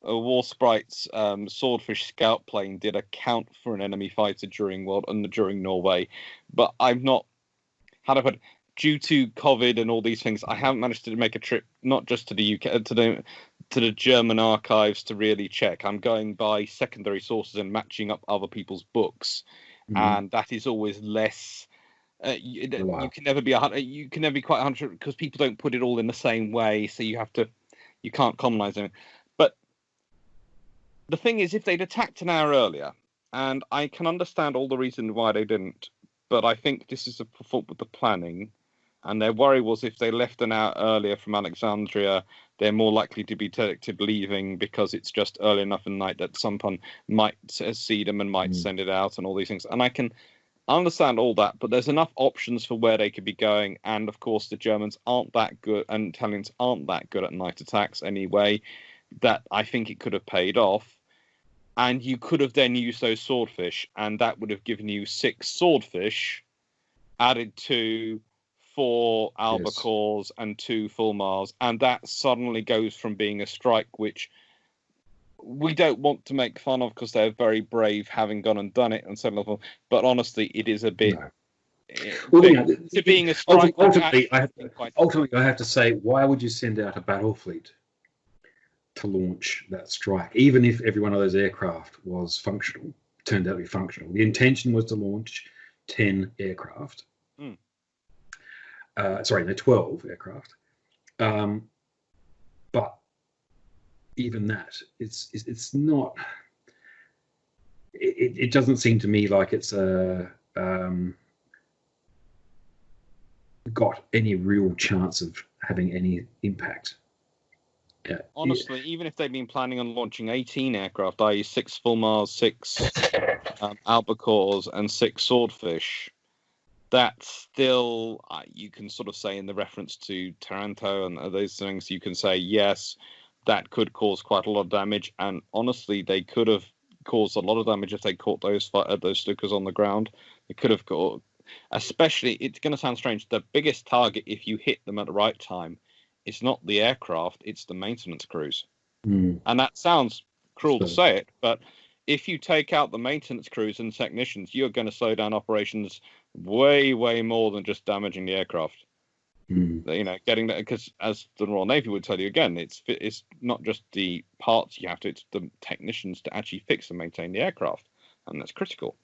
War Sprite's swordfish scout plane did account for an enemy fighter during Norway, but I'm not. How do I put it? Due to COVID and all these things, I haven't managed to make a trip, not just to the UK, to the German archives to really check. I'm going by secondary sources and matching up other people's books, and that is always less. You can never be you can never be quite 100 because people don't put it all in the same way, so you can't commonize it. But the thing is, if they'd attacked an hour earlier, and I can understand all the reason why they didn't, but I think this is a fault with the planning. And their worry was if they left an hour earlier from Alexandria, they're more likely to be detected leaving because it's just early enough in the night that someone might see them and might send it out and all these things. And I can understand all that, but there's enough options for where they could be going. And of course, the Germans aren't that good, and Italians aren't that good at night attacks anyway, that I think it could have paid off. And you could have then used those swordfish, and that would have given you 6 swordfish added to 4 albacores and 2 fulmars, and that suddenly goes from being a strike which we don't want to make fun of because they're very brave having gone and done it and so on, but honestly it is a bit to being a strike. Ultimately, I have to say, why would you send out a battle fleet to launch that strike, even if every one of those aircraft was functional, turned out to be functional? The intention was to launch 10 aircraft. 12 aircraft. But even that, it's not. It doesn't seem to me like it's got any real chance of having any impact. Honestly, even if they've been planning on launching 18 aircraft, i.e. 6 Fulmars, 6 albacores, and 6 swordfish, that's still, you can sort of say in the reference to Taranto and those things, you can say, yes, that could cause quite a lot of damage. And honestly, they could have caused a lot of damage if they caught those Stukas on the ground. They could have caught, especially, it's going to sound strange, the biggest target, if you hit them at the right time, it's not the aircraft, it's the maintenance crews. And that sounds cruel to say it, but if you take out the maintenance crews and technicians, you're going to slow down operations way, way more than just damaging the aircraft. Getting that, because as the Royal Navy would tell you again, it's not just the parts you have to, it's the technicians to actually fix and maintain the aircraft, and that's critical.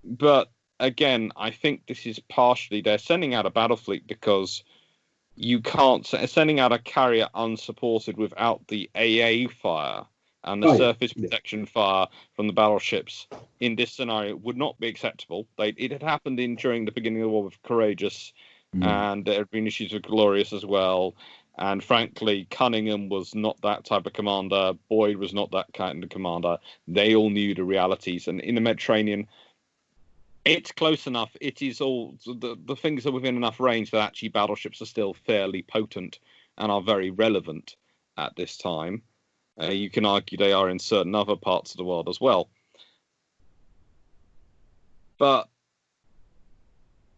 But again, I think this is partially they're sending out a battle fleet because you can't sending out a carrier unsupported without the AA fire and the surface protection fire from the battleships in this scenario would not be acceptable. It had happened during the beginning of the war with Courageous, and there had been issues with Glorious as well. And frankly, Cunningham was not that type of commander. Boyd was not that kind of commander. They all knew the realities. And in the Mediterranean, it's close enough. It is all the things are within enough range that actually battleships are still fairly potent and are very relevant at this time. You can argue they are in certain other parts of the world as well. But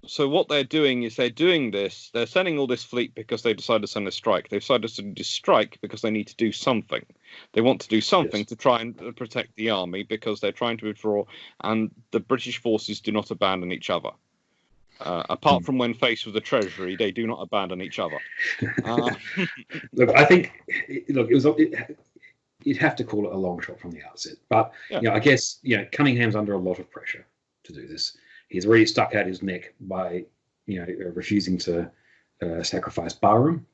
so what they're doing is they're sending all this fleet because they decided to send a strike. They decided to do strike because they need to do something. They want to do something to try and protect the army because they're trying to withdraw, and the British forces do not abandon each other. Apart from when faced with the Treasury, they do not abandon each other. Look, I think you'd have to call it a long shot from the outset. But I guess Cunningham's under a lot of pressure to do this. He's already stuck out his neck by refusing to sacrifice Barham.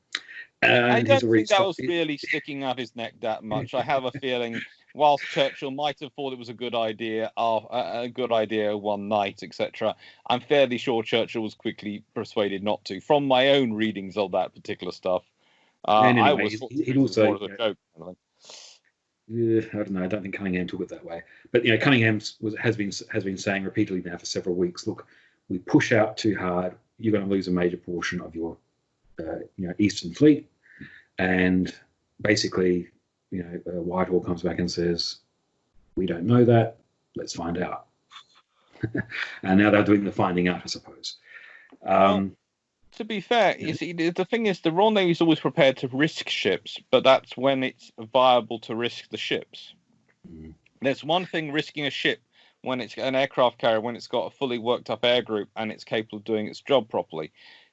I don't think that was really sticking out his neck that much. I have a feeling, whilst Churchill might have thought it was a good idea one night, etc., I'm fairly sure Churchill was quickly persuaded not to. From my own readings of that particular stuff, I was he'd also more as a joke. I don't know. I don't think Cunningham took it that way. But Cunningham has been saying repeatedly now for several weeks, look, we push out too hard, you're going to lose a major portion of your Eastern Fleet, and basically Whitehall comes back and says, "We don't know that. Let's find out." And now they're doing the finding out, I suppose. To be fair, you see, the thing is, the Royal Navy is always prepared to risk ships, but that's when it's viable to risk the ships. Mm. There's one thing risking a ship when it's an aircraft carrier, when it's got a fully worked up air group and it's capable of doing its job properly.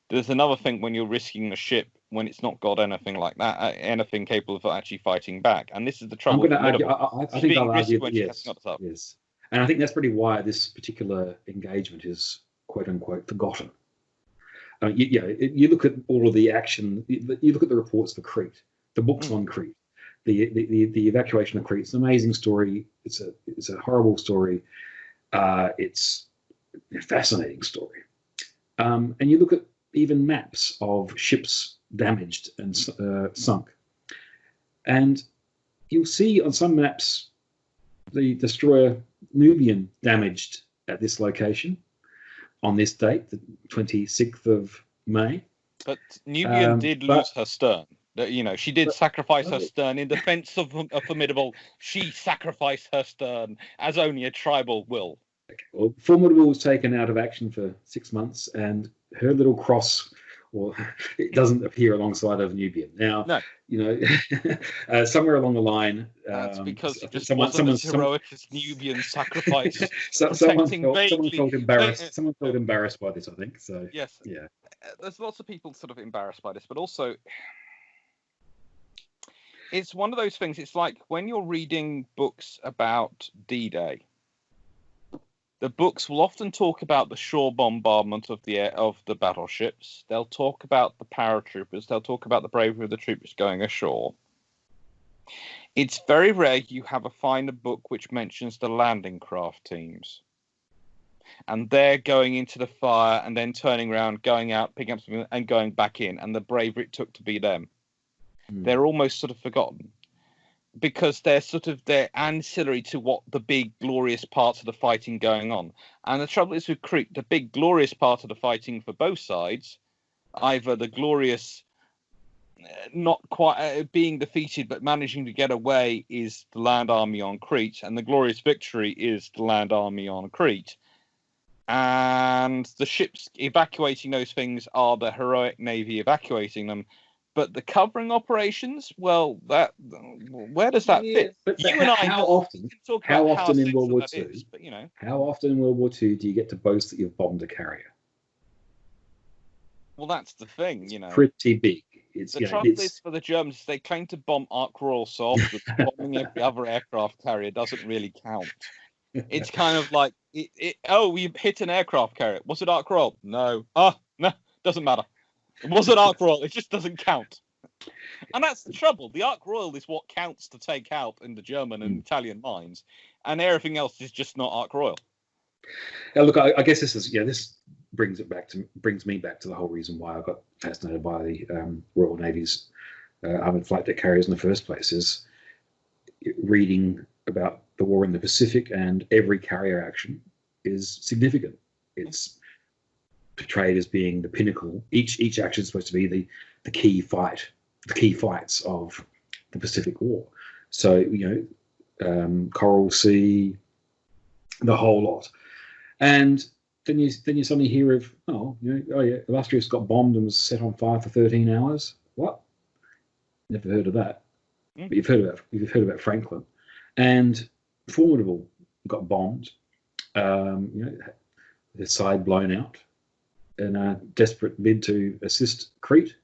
There's another thing when you're risking a ship when it's not got anything like that, anything capable of actually fighting back. And this is the trouble. I'm going to argue. I think I'll argue that yes. And I think that's probably why this particular engagement is "quote unquote" forgotten. You look at all of the action. You look at the reports for Crete, the books on Crete, the evacuation of Crete. It's an amazing story. It's a horrible story. It's a fascinating story. And you look at even maps of ships damaged and sunk, and you'll see on some maps the destroyer Nubian damaged at this location on this date, the 26th of May. But Nubian did lose her stern. She did sacrifice her stern in defense of Formidable. She sacrificed her stern as only a tribal will. Okay. Well, Formidable was taken out of action for 6 months, and her little cross, it doesn't appear alongside of Nubian. Now, no. Somewhere along the line, that's because it just wasn't as heroic as Nubian sacrifice. Someone felt embarrassed. Someone felt embarrassed by this, I think. So yes, yeah. There's lots of people sort of embarrassed by this, but also it's one of those things. It's like when you're reading books about D-Day. The books will often talk about the shore bombardment of the battleships. They'll talk about the paratroopers. They'll talk about the bravery of the troopers going ashore. It's very rare you find a book which mentions the landing craft teams. And they're going into the fire and then turning around, going out, picking up something and going back in, and the bravery it took to be them. They're almost sort of forgotten. Because they're ancillary to what the big glorious parts of the fighting going on. And the trouble is with Crete, the big glorious part of the fighting for both sides, either the glorious not quite being defeated but managing to get away is the land army on Crete, and the glorious victory is the land army on Crete. And the ships evacuating those things are the heroic navy evacuating them. But the covering operations, well, where does that fit? But you and I how often in World War II? But how often in World War II do you get to boast that you've bombed a carrier? Well, that's the thing, Pretty big. The trouble is for the Germans, they claim to bomb Ark Royal so often, bombing every other aircraft carrier doesn't really count. It's kind of like, we hit an aircraft carrier. Was it Ark Royal? No. No, doesn't matter. Was it Ark Royal? It just doesn't count. And that's the trouble. The Ark Royal is what counts to take out in the German and Italian minds, and everything else is just not Ark Royal. Now, look, I guess this brings me back to the whole reason why I got fascinated by the Royal Navy's armored flight deck carriers in the first place, is reading about the war in the Pacific, and every carrier action is significant. It's portrayed as being the pinnacle. Each action is supposed to be the key fights of the Pacific War. So Coral Sea, the whole lot. And then you suddenly hear of Illustrious got bombed and was set on fire for 13 hours. What? Never heard of that. But you've heard about Franklin, and Formidable got bombed. The side blown out in a desperate bid to assist Crete.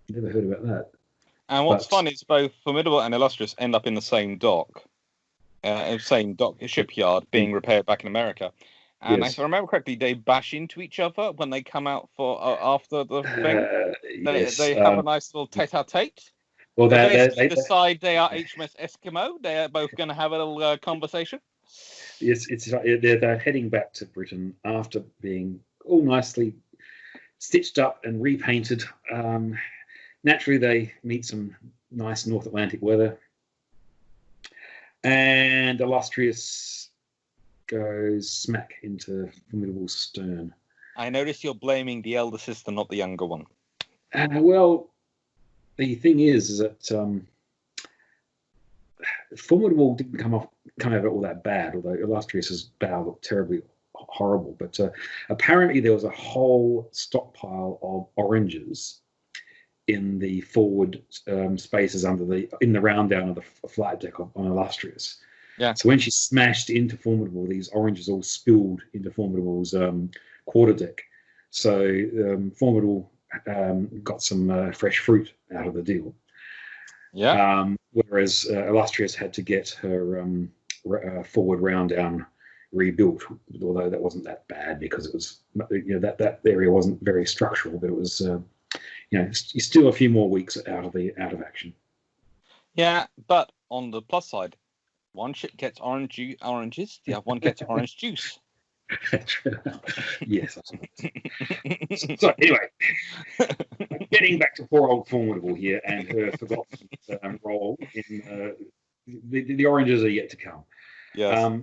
Never heard about that. And what's fun is both Formidable and Illustrious end up in the same shipyard, being repaired back in America. And if I remember correctly, they bash into each other when they come out for after the thing. They have a nice little tete-a-tete. Well, they decide they are HMS Eskimo. They are both going to have a little conversation. Yes, they're heading back to Britain after being all nicely stitched up and repainted. Naturally, they meet some nice North Atlantic weather, and Illustrious goes smack into Formidable's stern. I notice you're blaming the elder sister, not the younger one. Well, the thing is that Formidable didn't come over all that bad, although Illustrious's bow looked terribly horrible. But apparently there was a whole stockpile of oranges in the forward spaces in the round down of the flight deck on Illustrious. Yeah. So when she smashed into Formidable, these oranges all spilled into Formidable's quarterdeck. So Formidable got some fresh fruit out of the deal. Yeah. Whereas Illustrious had to get her forward round down rebuilt, although that wasn't that bad because it was, that area wasn't very structural, but it was, still a few more weeks out of action. Yeah, but on the plus side, one ship gets oranges, the other one gets orange juice. Yes. So anyway, getting back to poor old Formidable here and her forgotten role in the oranges are yet to come. Yes.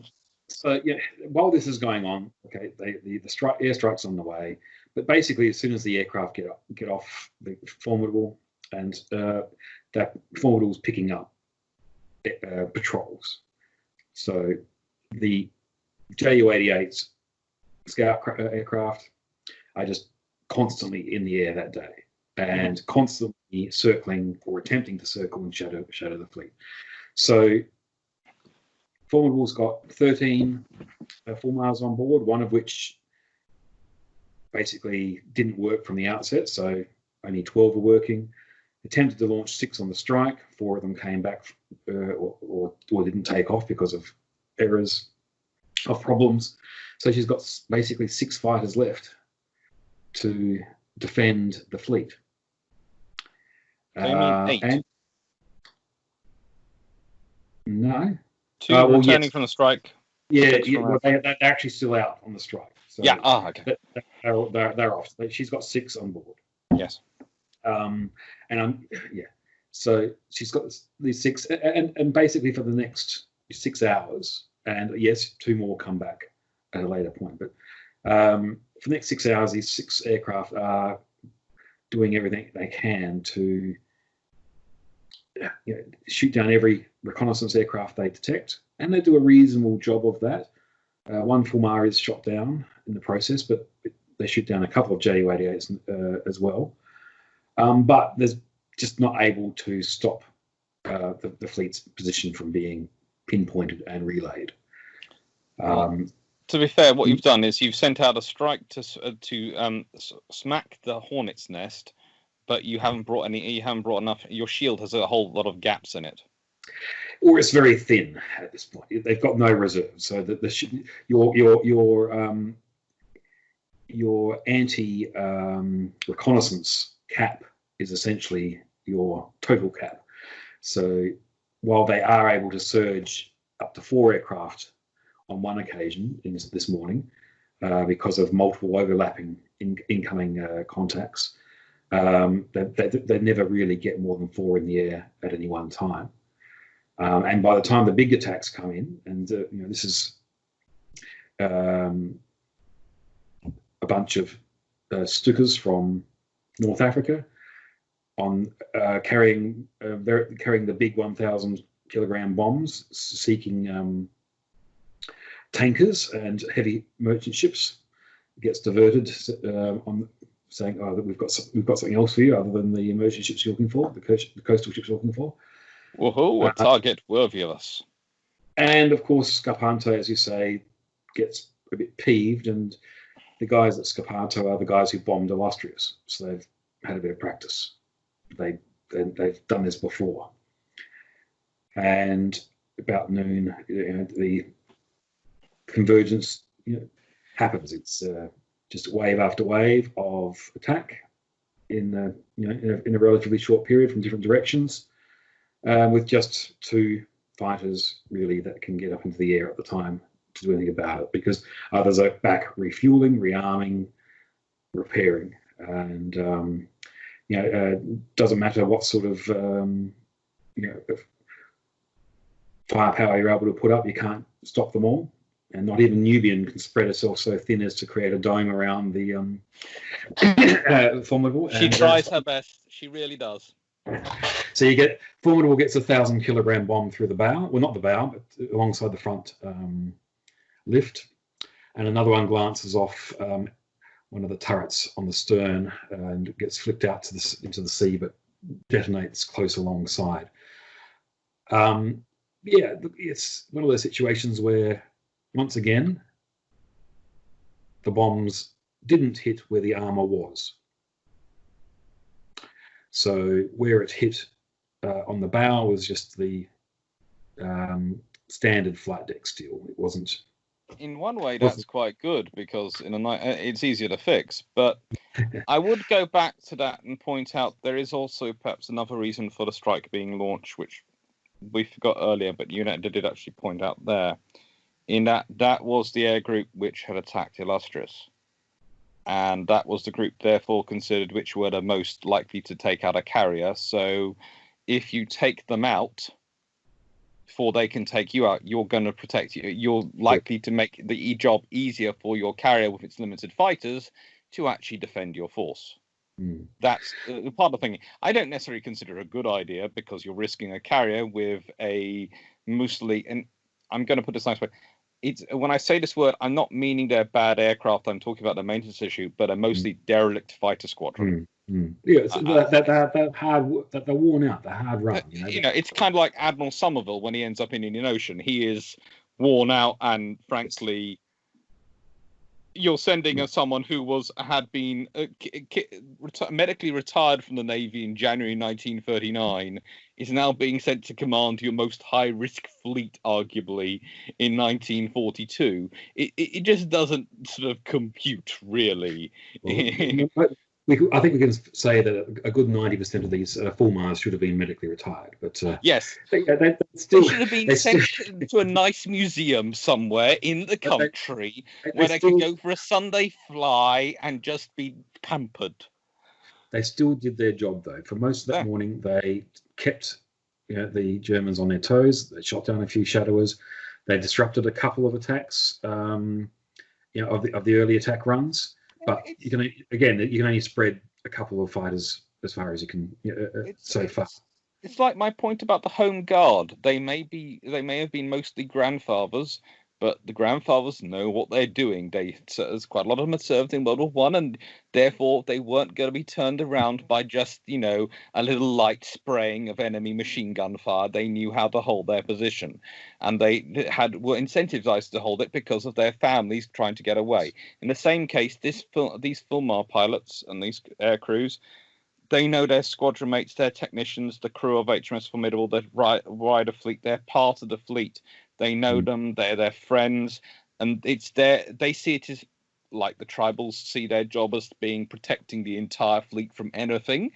So while this is going on, okay, the airstrike's on the way, but basically as soon as the aircraft get off the Formidable, and that Formidable's picking up patrols. So the Ju-88s scout aircraft are just constantly in the air that day and constantly circling or attempting to circle and shadow the fleet. So Formidable's got 13 Fulmars on board, one of which basically didn't work from the outset, so only 12 are working. Attempted to launch 6 on the strike, 4 of them came back or didn't take off because of errors, of problems. So she's got basically 6 fighters left to defend the fleet. So you mean 8? No. 2 returning from the strike. Yeah, well, they're actually still out on the strike. So yeah. Oh, okay. They're off. She's got 6 on board. Yes. So she's got these 6, and basically for the next 6 hours, and yes, 2 more come back at a later point. But for the next 6 hours, these 6 aircraft are doing everything they can to shoot down every reconnaissance aircraft they detect, and they do a reasonable job of that. One Fulmar is shot down in the process, but they shoot down a couple of Ju-88s as well. But there's just not able to stop the fleet's position from being pinpointed and relayed. To be fair, what you've done is you've sent out a strike to smack the Hornet's nest, but you haven't brought enough. Your shield has a whole lot of gaps in it. Or it's very thin at this point. They've got no reserves, so that your anti reconnaissance cap is essentially your total cap. So while they are able to surge up to 4 aircraft on one occasion this morning because of multiple overlapping incoming contacts, they never really get more than 4 in the air at any one time. And by the time the big attacks come in, and this is a bunch of Stukas from North Africa on carrying the big 1,000 kilogram bombs, seeking tankers and heavy merchant ships, gets diverted on saying, "Oh, we've got something else for you other than the merchant ships you're looking for, the coastal ships you're looking for." Woohoo! A target worthy of us. And of course, Scarpanto, as you say, gets a bit peeved, and the guys at Scarpanto are the guys who bombed Illustrious, so they've had a bit of practice. They've done this before. And about noon, the convergence happens. It's just wave after wave of attack in a relatively short period from different directions, with just 2 fighters really that can get up into the air at the time to do anything about it, because others are back refueling, rearming, repairing, and doesn't matter what sort of firepower you're able to put up, you can't stop them all. And not even Nubian can spread herself so thin as to create a dome around the Formidable. She tries her best. She really does. So you get Formidable gets a 1,000-kilogram bomb through the bow. Well, not the bow, but alongside the front lift, and another one glances off one of the turrets on the stern and gets flipped out to into the sea, but detonates close alongside. Yeah, it's one of those situations where, once again, the bombs didn't hit where the armor was. So where it hit on the bow was just the standard flight deck steel. It wasn't. In one way, that's quite good because it's easier to fix. But I would go back to that and point out there is also perhaps another reason for the strike being launched, which we forgot earlier, but you did actually point out there, in that was the air group which had attacked Illustrious. And that was the group, therefore, considered which were the most likely to take out a carrier. So if you take them out before they can take you out, you're going to protect you. You're likely to make the job easier for your carrier with its limited fighters to actually defend your force. That's part of the thing. I don't necessarily consider it a good idea because you're risking a carrier with a mostly, and I'm going to put this nice way. It's when I say this word, I'm not meaning they're bad aircraft. I'm talking about the maintenance issue, but a mostly derelict fighter squadron. Yeah, so they're worn out. They're hard run. It's kind of like Admiral Somerville when he ends up in Indian Ocean. He is worn out, and frankly, you're sending someone who had been medically retired from the Navy in January 1939, is now being sent to command your most high-risk fleet, arguably, in 1942. It just doesn't sort of compute, really. I think we can say that a good 90% of these Fulmars should have been medically retired. But yes, they should have been sent to a nice museum somewhere in the country where they could go for a Sunday fly and just be pampered. They still did their job, though. For most of that morning, they kept the Germans on their toes. They shot down a few shadowers. They disrupted a couple of attacks, of the early attack runs. But you can only spread a couple of fighters as far as you can so far. It's like my point about the Home Guard. They may have been mostly grandfathers, but the grandfathers know what they're doing. There's quite a lot of them had served in World War One, and therefore they weren't going to be turned around by just a little light spraying of enemy machine gun fire. They knew how to hold their position, and were incentivized to hold it because of their families trying to get away. In the same case, these Fulmar pilots and these air crews, they know their squadron mates, their technicians, the crew of HMS Formidable, the wider fleet. They're part of the fleet. They know them. They're their friends, and they see it as like the tribals see their job as being protecting the entire fleet from anything.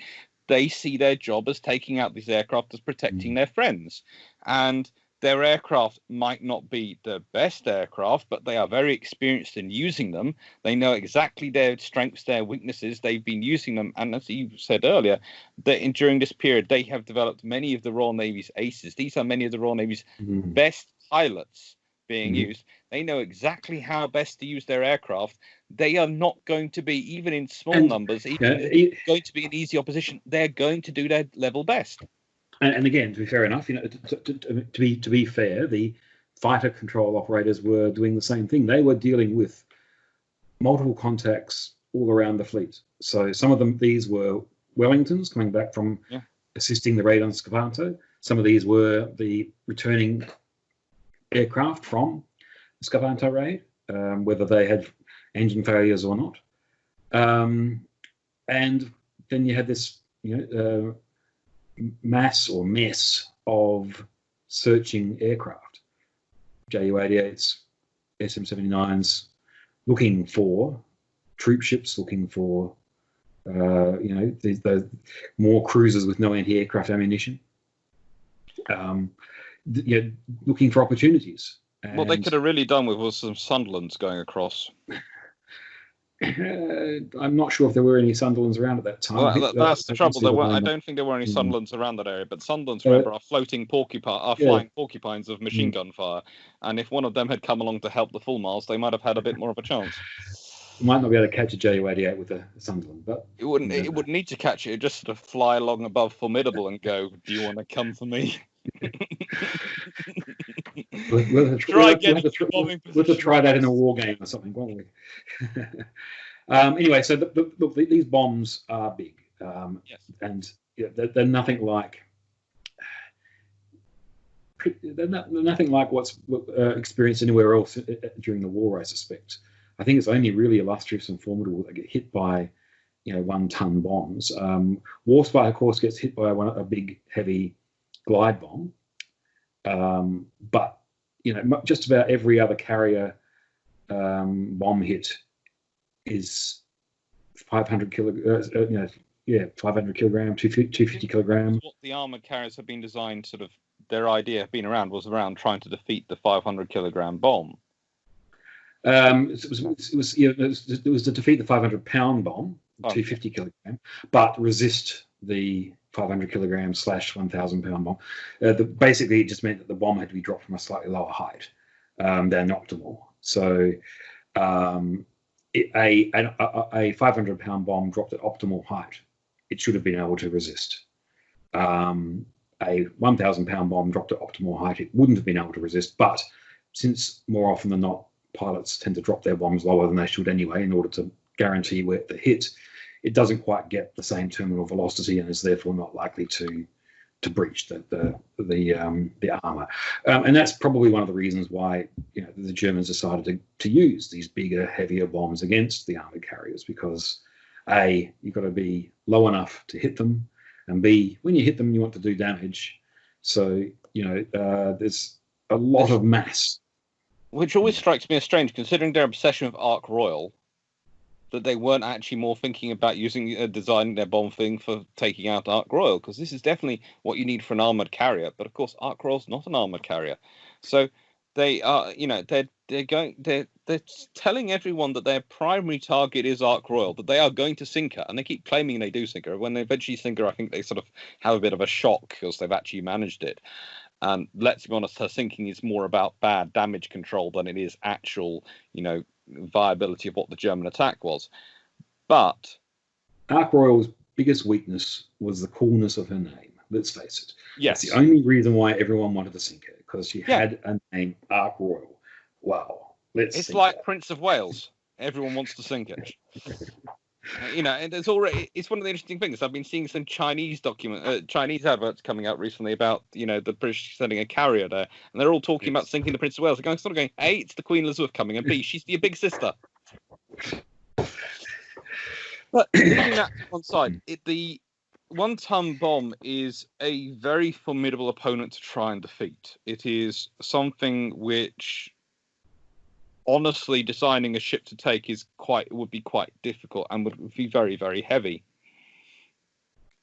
They see their job as taking out these aircraft as protecting their friends, and their aircraft might not be the best aircraft, but they are very experienced in using them. They know exactly their strengths, their weaknesses. They've been using them, and as you said earlier, during this period, they have developed many of the Royal Navy's aces. These are many of the Royal Navy's best pilots being used. They know exactly how best to use their aircraft. They are not going to be, even in small numbers, going to be in easy opposition. They're going to do their level best. And again, to be fair enough, to be fair, the fighter control operators were doing the same thing. They were dealing with multiple contacts all around the fleet. So some of these were Wellingtons coming back from assisting the raid on Scavanto. Some of these were the returning aircraft from the Scavanto raid, whether they had engine failures or not. And then you had this, mass or mess of searching aircraft, Ju-88s, SM-79s, looking for troop ships, looking for the more cruisers with no anti-aircraft ammunition, looking for opportunities. And what they could have really done with was some Sunderlands going across. I'm not sure if there were any Sunderlands around at that time. Well, that's the trouble. I don't think there were any Sunderlands around that area, but Sunderlands, remember, are flying porcupines of machine gun fire. And if one of them had come along to help the Fulmars, they might have had a bit more of a chance. You might not be able to catch a Ju-88 with a Sunderland, but it wouldn't. It wouldn't need to catch it. It'd just sort of fly along above Formidable and go, "Do you want to come for me?" we'll have to try that in a war game or something, won't we? Anyway, so these bombs are big, yes. And they're nothing like. They're nothing like what's experienced anywhere else during the war, I suspect. I think it's only really illustrious and Formidable that get hit by, 1-ton bombs. Warspite, of course, gets hit by a big, heavy glide bomb. But just about every other carrier bomb hit is 500 kilograms. 500 kilogram, 250 kilograms. What the armored carriers have been designed, sort of their idea being around was around trying to defeat the 500 kilogram bomb. It was to defeat the 500 pound bomb, 250 kilogram, but resist the 500 kilogram / 1,000 pound bomb. Basically, it just meant that the bomb had to be dropped from a slightly lower height than optimal. So a 500 pound bomb dropped at optimal height, it should have been able to resist. A 1,000 pound bomb dropped at optimal height, it wouldn't have been able to resist. But since more often than not, pilots tend to drop their bombs lower than they should anyway in order to guarantee where the hit, it doesn't quite get the same terminal velocity and is therefore not likely to breach the armor. And that's probably one of the reasons why the Germans decided to use these bigger, heavier bombs against the armored carriers, because A, you've got to be low enough to hit them, and B, when you hit them, you want to do damage. So, there's a lot of mass. Which always strikes me as strange, considering their obsession with Ark Royal, that they weren't actually more thinking about designing their bomb thing for taking out Ark Royal, because this is definitely what you need for an armored carrier. But of course, Ark Royal's not an armored carrier, so they are, they're telling everyone that their primary target is Ark Royal, that they are going to sink her, and they keep claiming they do sink her. When they eventually sink her, I think they sort of have a bit of a shock because they've actually managed it. And let's be honest, her sinking is more about bad damage control than it is actual, viability of what the German attack was. But Ark Royal's biggest weakness was the coolness of her name. Let's face it. Yes. That's the only reason why everyone wanted to sink her, because she had a name, Ark Royal. Wow. It's like Prince of Wales. Everyone wants to sink it. And it's one of the interesting things. I've been seeing some Chinese adverts coming out recently about, the British sending a carrier there, and they're all talking about sinking the Prince of Wales. They're going, A, it's the Queen Elizabeth coming, and B, she's your big sister. But leaving that to one side, the 1-ton bomb is a very formidable opponent to try and defeat. It is something which, honestly, designing a ship to take would be quite difficult and would be very, very heavy.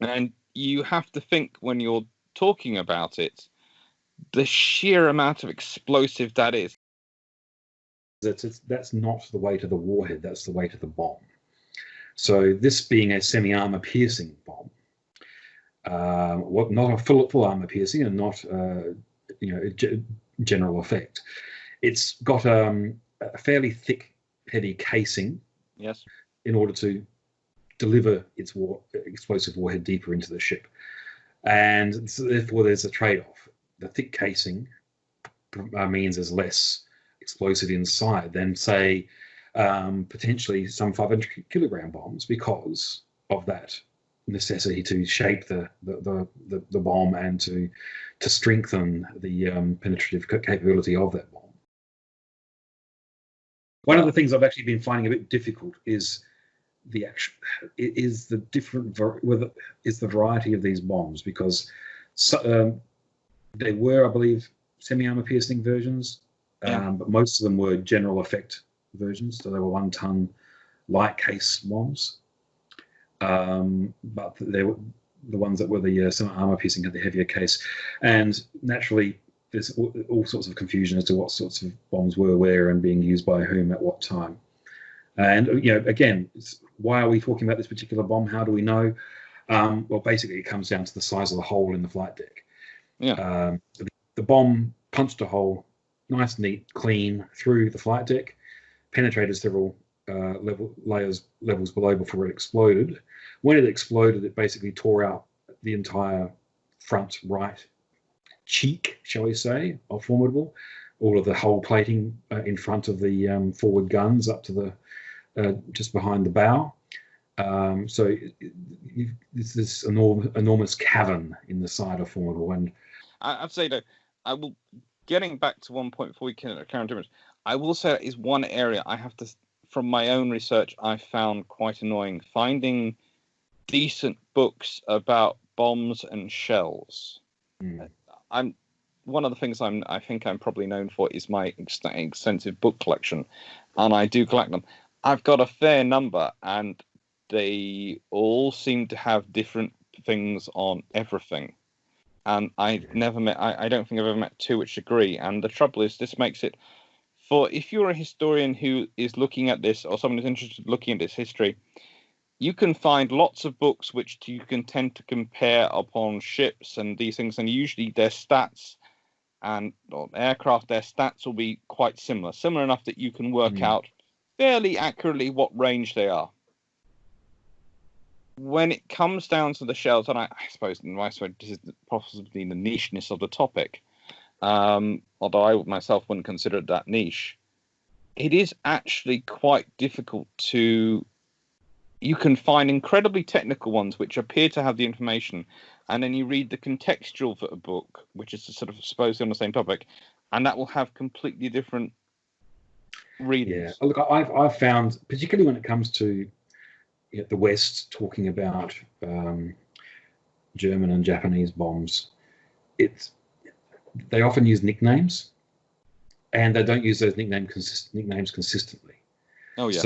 And you have to think, when you're talking about it, the sheer amount of explosive that is. That's not the weight of the warhead, that's the weight of the bomb. So this being a semi-armor piercing bomb, not a full armor piercing and not general effect. It's got a fairly thick, heavy casing. Yes. In order to deliver its explosive warhead deeper into the ship, and so therefore there's a trade-off. The thick casing means there's less explosive inside than, say, potentially some 500 kilogram bombs, because of that necessity to shape the bomb and to strengthen the penetrative capability of that bomb. One of the things I've actually been finding a bit difficult is the variety of these bombs, because they were, I believe, semi-armor piercing versions, but most of them were general effect versions, so they were 1-ton light case bombs. But they were the ones that were the semi-armor piercing had the heavier case, and naturally there's all sorts of confusion as to what sorts of bombs were where and being used by whom at what time. And again, why are we talking about this particular bomb? How do we know? Well, basically, it comes down to the size of the hole in the flight deck. Yeah. The bomb punched a hole, nice, neat, clean, through the flight deck, penetrated several levels below before it exploded. When it exploded, it basically tore out the entire front right cheek, shall we say, of Formidable. All of the hull plating in front of the forward guns up to the just behind the bow. So it's this enormous cavern in the side of Formidable. And I'd say that I will, getting back to one point before we can carry on, I will say that is one area I have to, from my own research, I found quite annoying. Finding decent books about bombs and shells. One of the things I think I'm probably known for is my extensive book collection, and I do collect them. I've got a fair number, and they all seem to have different things on everything. And I've never met, I don't think I've ever met two which agree. And the trouble is, this makes it, for if you're a historian who is looking at this, or someone who's interested in looking at this history, you can find lots of books which you can tend to compare upon ships and these things, and usually their stats and aircraft, their stats will be quite similar enough that you can work out fairly accurately what range they are. When it comes down to the shells, and I suppose this is possibly the nicheness of the topic, although I myself wouldn't consider it that niche, it is actually quite difficult to... You can find incredibly technical ones which appear to have the information, and then you read the contextual for a book, which is sort of supposedly on the same topic, and that will have completely different readings. Yeah, look, I've found, particularly when it comes to the West talking about German and Japanese bombs, they often use nicknames, and they don't use those nicknames consistently. Oh yeah.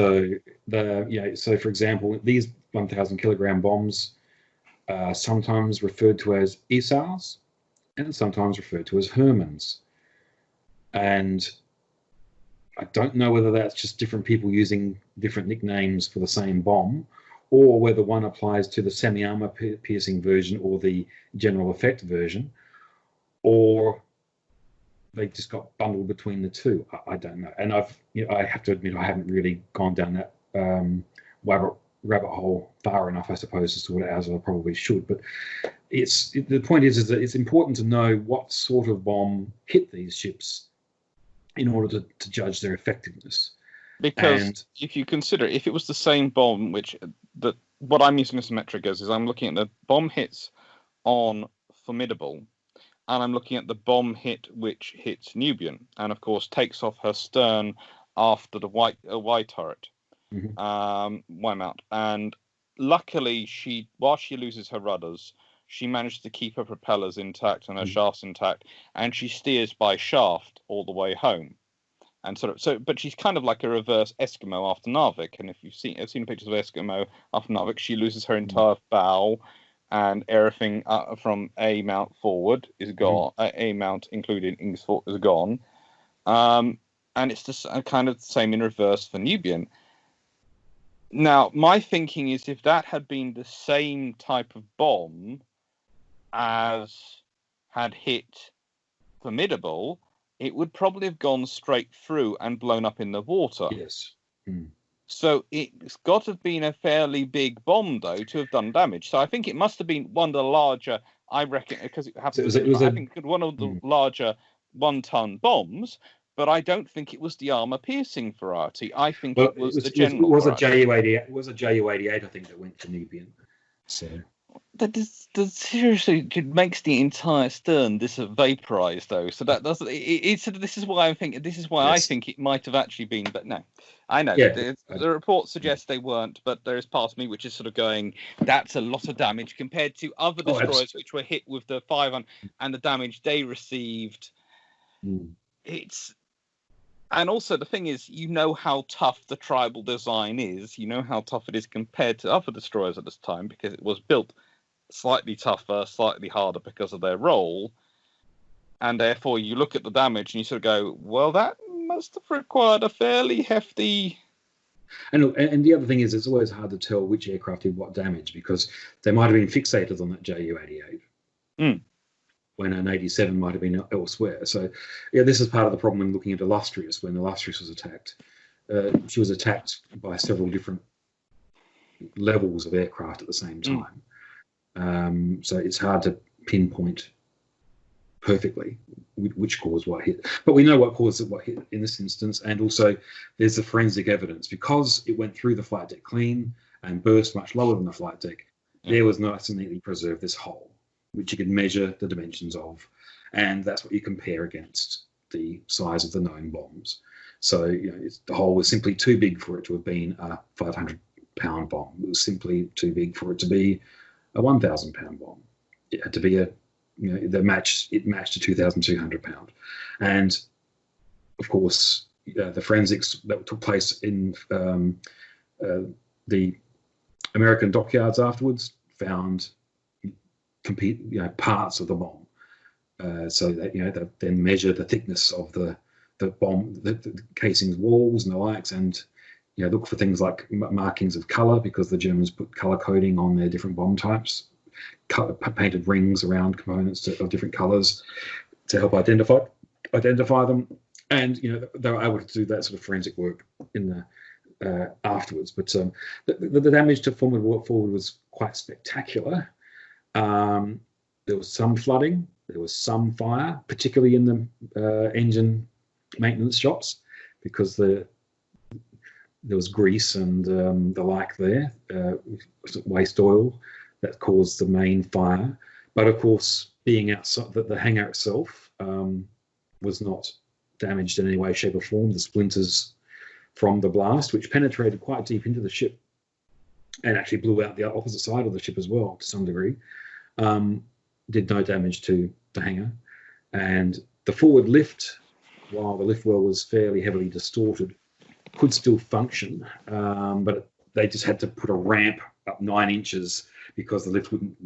So for example, these 1,000 kilogram bombs are sometimes referred to as Isars and sometimes referred to as Hermans. And I don't know whether that's just different people using different nicknames for the same bomb, or whether one applies to the semi-armor piercing version or the general effect version, or they just got bundled between the two. I don't know. And I have to admit, I haven't really gone down that rabbit hole far enough, I suppose, as to as I probably should. But the point is that it's important to know what sort of bomb hit these ships in order to judge their effectiveness. Because if you consider, if it was the same bomb, what I'm using as a metric is I'm looking at the bomb hits on Formidable, and I'm looking at the bomb hit which hits Nubian, and of course takes off her stern after the Y turret, Y mount. And luckily, while she loses her rudders, she managed to keep her propellers intact and her shafts intact, and she steers by shaft all the way home. And but she's kind of like a reverse Eskimo after Narvik. And if you've seen pictures of Eskimo after Narvik, she loses her entire bow, and everything from A mount forward is gone. A mount, including Ingsfort, is gone. And it's just kind of the same in reverse for Nubian. Now, my thinking is, if that had been the same type of bomb as had hit Formidable, it would probably have gone straight through and blown up in the water. Yes. So it's got to have been a fairly big bomb, though, to have done damage. So I think it must have been one of the larger, I reckon, because it happens. I think one of the larger 1-ton bombs, but I don't think it was the armor-piercing variety. I think it was the general variety. It was a Ju-88, I think, that went to Nubian. So... seriously, it makes the entire stern vaporized, though. So that doesn't. This is why I think. This is why I think it might have actually been. But no, I know the report suggests they weren't. But there is part of me which is sort of going, that's a lot of damage compared to other destroyers which were hit with the 500 and the damage they received. And also the thing is, you know how tough the tribal design is. You know how tough it is compared to other destroyers at this time, because it was built slightly tougher, slightly harder because of their role. And therefore, you look at the damage and you sort of go, well, that must have required a fairly hefty... And the other thing is, it's always hard to tell which aircraft did what damage, because they might have been fixated on that Ju-88. When an 87 might have been elsewhere. So, yeah, this is part of the problem when looking at Illustrious, when Illustrious was attacked. she was attacked by several different levels of aircraft at the same time. So it's hard to pinpoint perfectly which caused what hit. But we know what caused what hit in this instance, and also there's the forensic evidence. Because it went through the flight deck clean and burst much lower than the flight deck, there was nice and neatly preserved this hole, which you could measure the dimensions of, and that's what you compare against the size of the known bombs. So the hole was simply too big for it to have been a 500-pound bomb. It was simply too big for it to be a 1,000-pound bomb. It had to be it matched a 2,200 pound. And of course, the forensics that took place in the American dockyards afterwards found parts of the bomb. So that they then measure the thickness of the bomb, the casing's walls and the likes, and look for things like markings of color, because the Germans put color coding on their different bomb types, painted rings around components of different colors to help identify them. And they were able to do that sort of forensic work in the afterwards. But the damage to Formidable forward was quite spectacular. There was some flooding, there was some fire, particularly in the engine maintenance shops, because there was grease and the like there, waste oil that caused the main fire. But of course, being outside, the hangar itself was not damaged in any way, shape or form. The splinters from the blast, which penetrated quite deep into the ship and actually blew out the opposite side of the ship as well to some degree, did no damage to the hangar. And the forward lift, while the lift well was fairly heavily distorted, could still function, but they just had to put a ramp up 9 inches because the lift wouldn't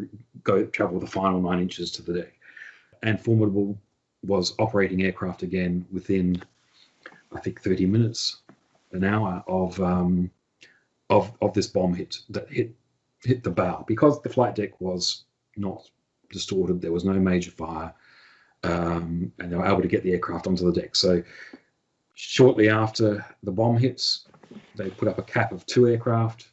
travel the final 9 inches to the deck. And Formidable was operating aircraft again within, I think, 30 minutes, an hour of this bomb hit the bow. Because the flight deck was not distorted, there was no major fire, and they were able to get the aircraft onto the deck. So shortly after the bomb hits, they put up a cap of 2 aircraft.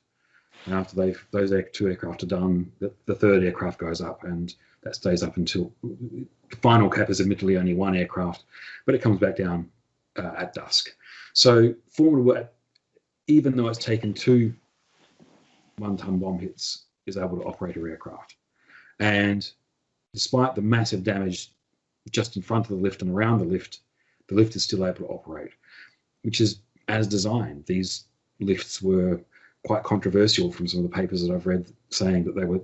And after those 2 aircraft are done, the 3rd aircraft goes up, and that stays up until the final cap is admittedly only 1 aircraft, but it comes back down at dusk. So Formidable, even though it's taken 2 one-ton bomb hits, is able to operate her aircraft. And despite the massive damage just in front of the lift and around the lift is still able to operate, which is as designed. These lifts were quite controversial from some of the papers that I've read, saying that they were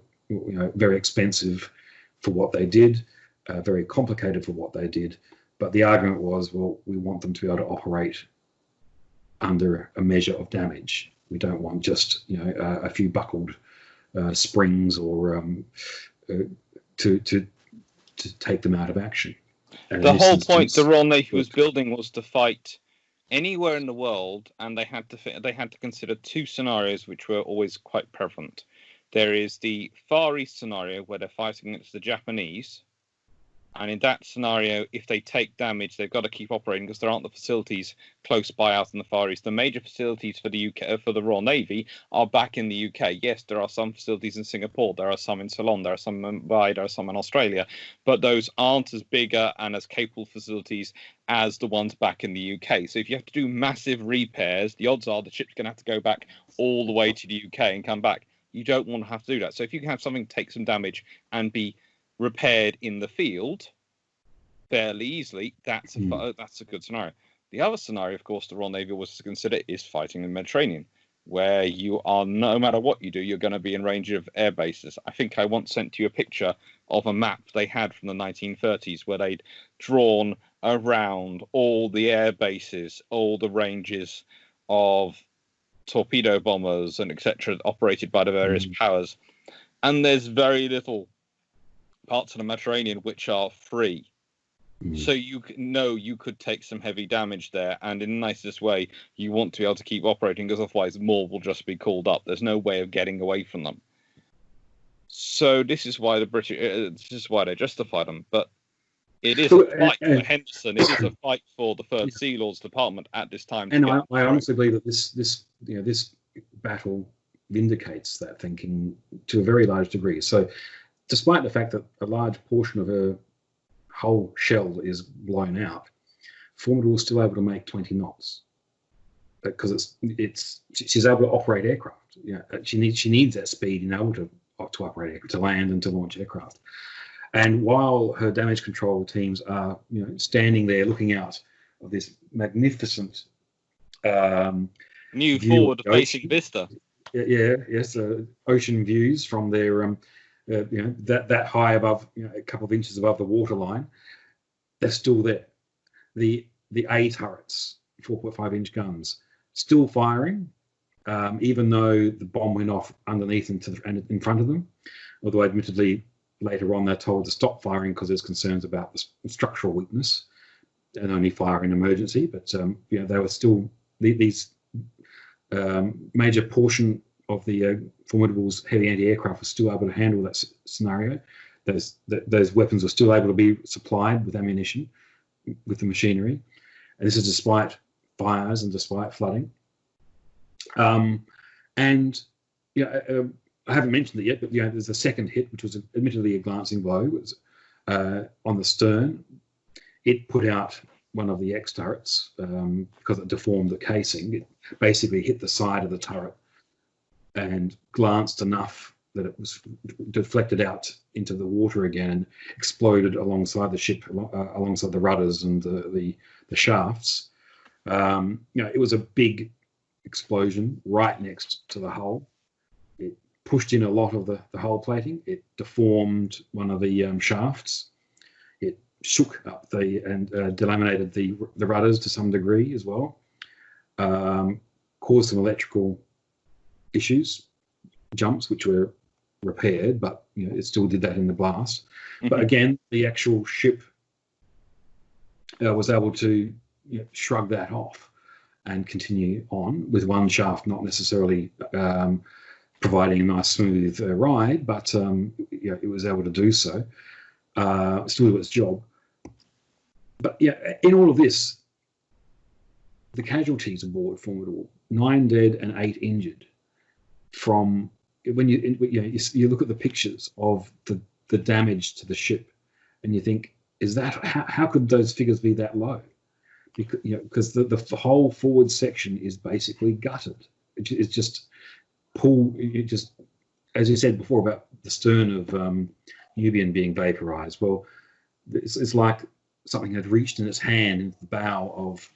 very expensive for what they did, very complicated for what they did. But the argument was, well, we want them to be able to operate under a measure of damage. We don't want just a few buckled springs or to take them out of action. And the whole point the Royal Navy was building was to fight anywhere in the world, and they had to consider 2 scenarios which were always quite prevalent. There is the Far East scenario where they're fighting against the Japanese, and in that scenario, if they take damage, they've got to keep operating because there aren't the facilities close by out in the Far East. The major facilities for the UK, for the Royal Navy, are back in the UK. Yes, there are some facilities in Singapore, there are some in Ceylon, there are some in Mumbai, there are some in Australia, but those aren't as bigger and as capable facilities as the ones back in the UK. So if you have to do massive repairs, the odds are the ship's going to have to go back all the way to the UK and come back. You don't want to have to do that. So if you can have something take some damage and be repaired in the field fairly easily, that's a good scenario. The other scenario, of course, the Royal Navy was to consider is fighting in the Mediterranean, where you are, no matter what you do, you're going to be in range of air bases. I think I once sent you a picture of a map they had from the 1930s where they'd drawn around all the air bases, all the ranges of torpedo bombers and etc. operated by the various powers. And there's very little parts of the Mediterranean which are free. So you know you could take some heavy damage there, and in the nicest way, you want to be able to keep operating because otherwise more will just be called up. There's no way of getting away from them. So this is why the British, this is why they justify them. But It is a fight for Henderson. It is a fight for the 3rd Sea Lords Department at this time. And I honestly believe that this battle vindicates that thinking to a very large degree. So, despite the fact that a large portion of her whole shell is blown out, Formidable is still able to make 20 knots because she's able to operate aircraft. She needs that speed in order to operate aircraft, to land and to launch aircraft. And while her damage control teams are, standing there looking out of this magnificent new forward-facing vista, ocean views from their, that high above, a couple of inches above the waterline, they're still there. The A turrets, 4.5-inch guns, still firing, even though the bomb went off underneath and in front of them. Although, admittedly, later on, they're told to stop firing because there's concerns about the structural weakness and only fire in emergency. But they were still these major portion of the Formidable's heavy anti-aircraft was still able to handle that scenario. Those weapons were still able to be supplied with ammunition, with the machinery, and this is despite fires and despite flooding. I haven't mentioned it yet, but there's a second hit, which was admittedly a glancing blow. It was on the stern. It put out one of the X turrets because it deformed the casing. It basically hit the side of the turret and glanced enough that it was deflected out into the water again and exploded alongside the ship, alongside the rudders and the shafts. It was a big explosion right next to the hull. It pushed in a lot of the hull plating. It deformed one of the shafts. It shook up and delaminated the rudders to some degree as well. Caused some electrical issues, jumps which were repaired, but it still did that in the blast. Mm-hmm. But again, the actual ship was able to shrug that off and continue on with one shaft not necessarily providing a nice smooth ride, but it was able to do so, still do its job. But in all of this, the casualties aboard Formidable, 9 dead and 8 injured. From when you look at the pictures of the damage to the ship, and you think, is that how could those figures be that low? Because the whole forward section is basically gutted. It's just as you said before about the stern of Nubian being vaporized. Well, it's like something had reached in its hand into the bow of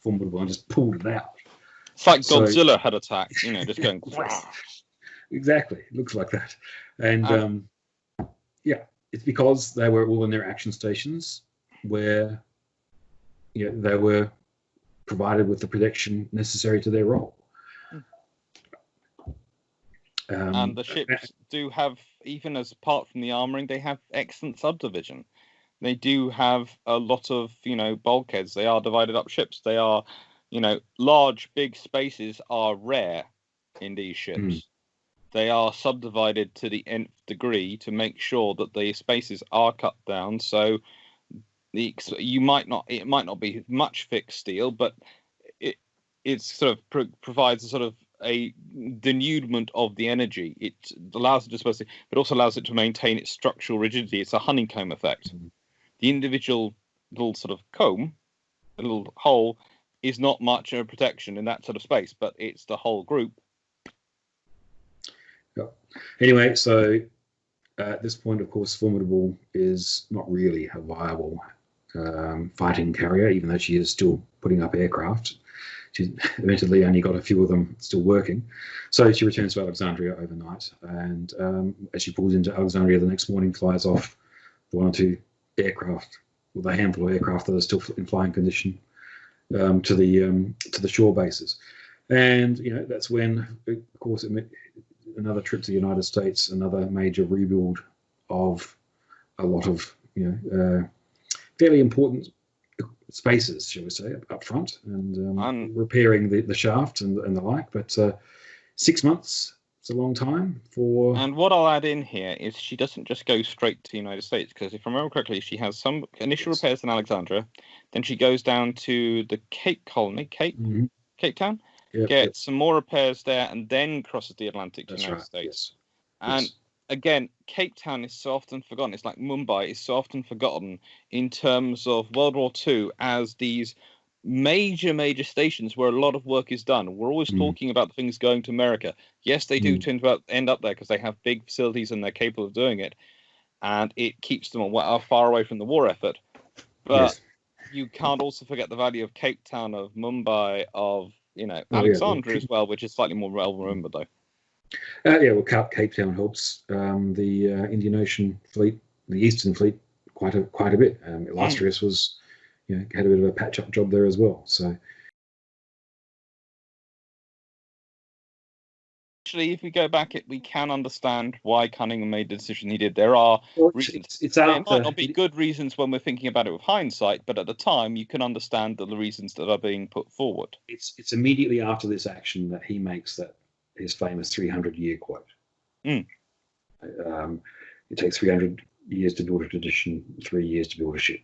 Formidable and just pulled it out. It's like Godzilla had attacked, just going. Exactly, it looks like that, and it's because they were all in their action stations where they were provided with the protection necessary to their role. And the ships do have, even as apart from the armoring, they have excellent subdivision. They do have a lot of, bulkheads. They are divided up ships. They are, large, big spaces are rare in these ships. Mm. They are subdivided to the nth degree to make sure that the spaces are cut down. So it might not be much fixed steel, but it sort of provides a sort of a denudement of the energy. It allows it to disperse it, but also allows it to maintain its structural rigidity. It's a honeycomb effect. Mm. The individual little sort of comb, a little hole, is not much of a protection in that sort of space, but it's the whole group. Yeah. Anyway, so at this point, of course, Formidable is not really a viable fighting carrier, even though she is still putting up aircraft. She's admittedly only got a few of them still working. So she returns to Alexandria overnight, and as she pulls into Alexandria the next morning, flies off the 1 or 2 aircraft, with a handful of aircraft that are still in flying condition, to the shore bases. And that's when, of course, another trip to the United States, another major rebuild of a lot of fairly important spaces, shall we say, up front, and repairing the shaft and the like. But 6 months It's a long time for. And what I'll add in here is she doesn't just go straight to the United States, because if I remember correctly, she has some initial repairs in Alexandria, then she goes down to the Cape Colony, Cape Town, gets some more repairs there, and then crosses the Atlantic to the United States. Yes. And again, Cape Town is so often forgotten. It's like Mumbai is so often forgotten in terms of World War II as these major stations where a lot of work is done. We're always talking about things going to America. Yes, they do tend to end up there because they have big facilities and they're capable of doing it, and it keeps them far away from the war effort. But you can't also forget the value of Cape Town, of Mumbai, of Alexandria as well, which is slightly more well remembered though. Well, Cape Town helps the Indian Ocean fleet, the Eastern Fleet, quite a bit. Illustrious was, had a bit of a patch-up job there as well. So, actually, if we go back, we can understand why Cunningham made the decision he did. There are reasons. It might not be good reasons when we're thinking about it with hindsight, but at the time, you can understand the reasons that are being put forward. It's immediately after this action that he makes his famous 300-year quote. It takes 300 years to build a tradition, 3 years to build a ship.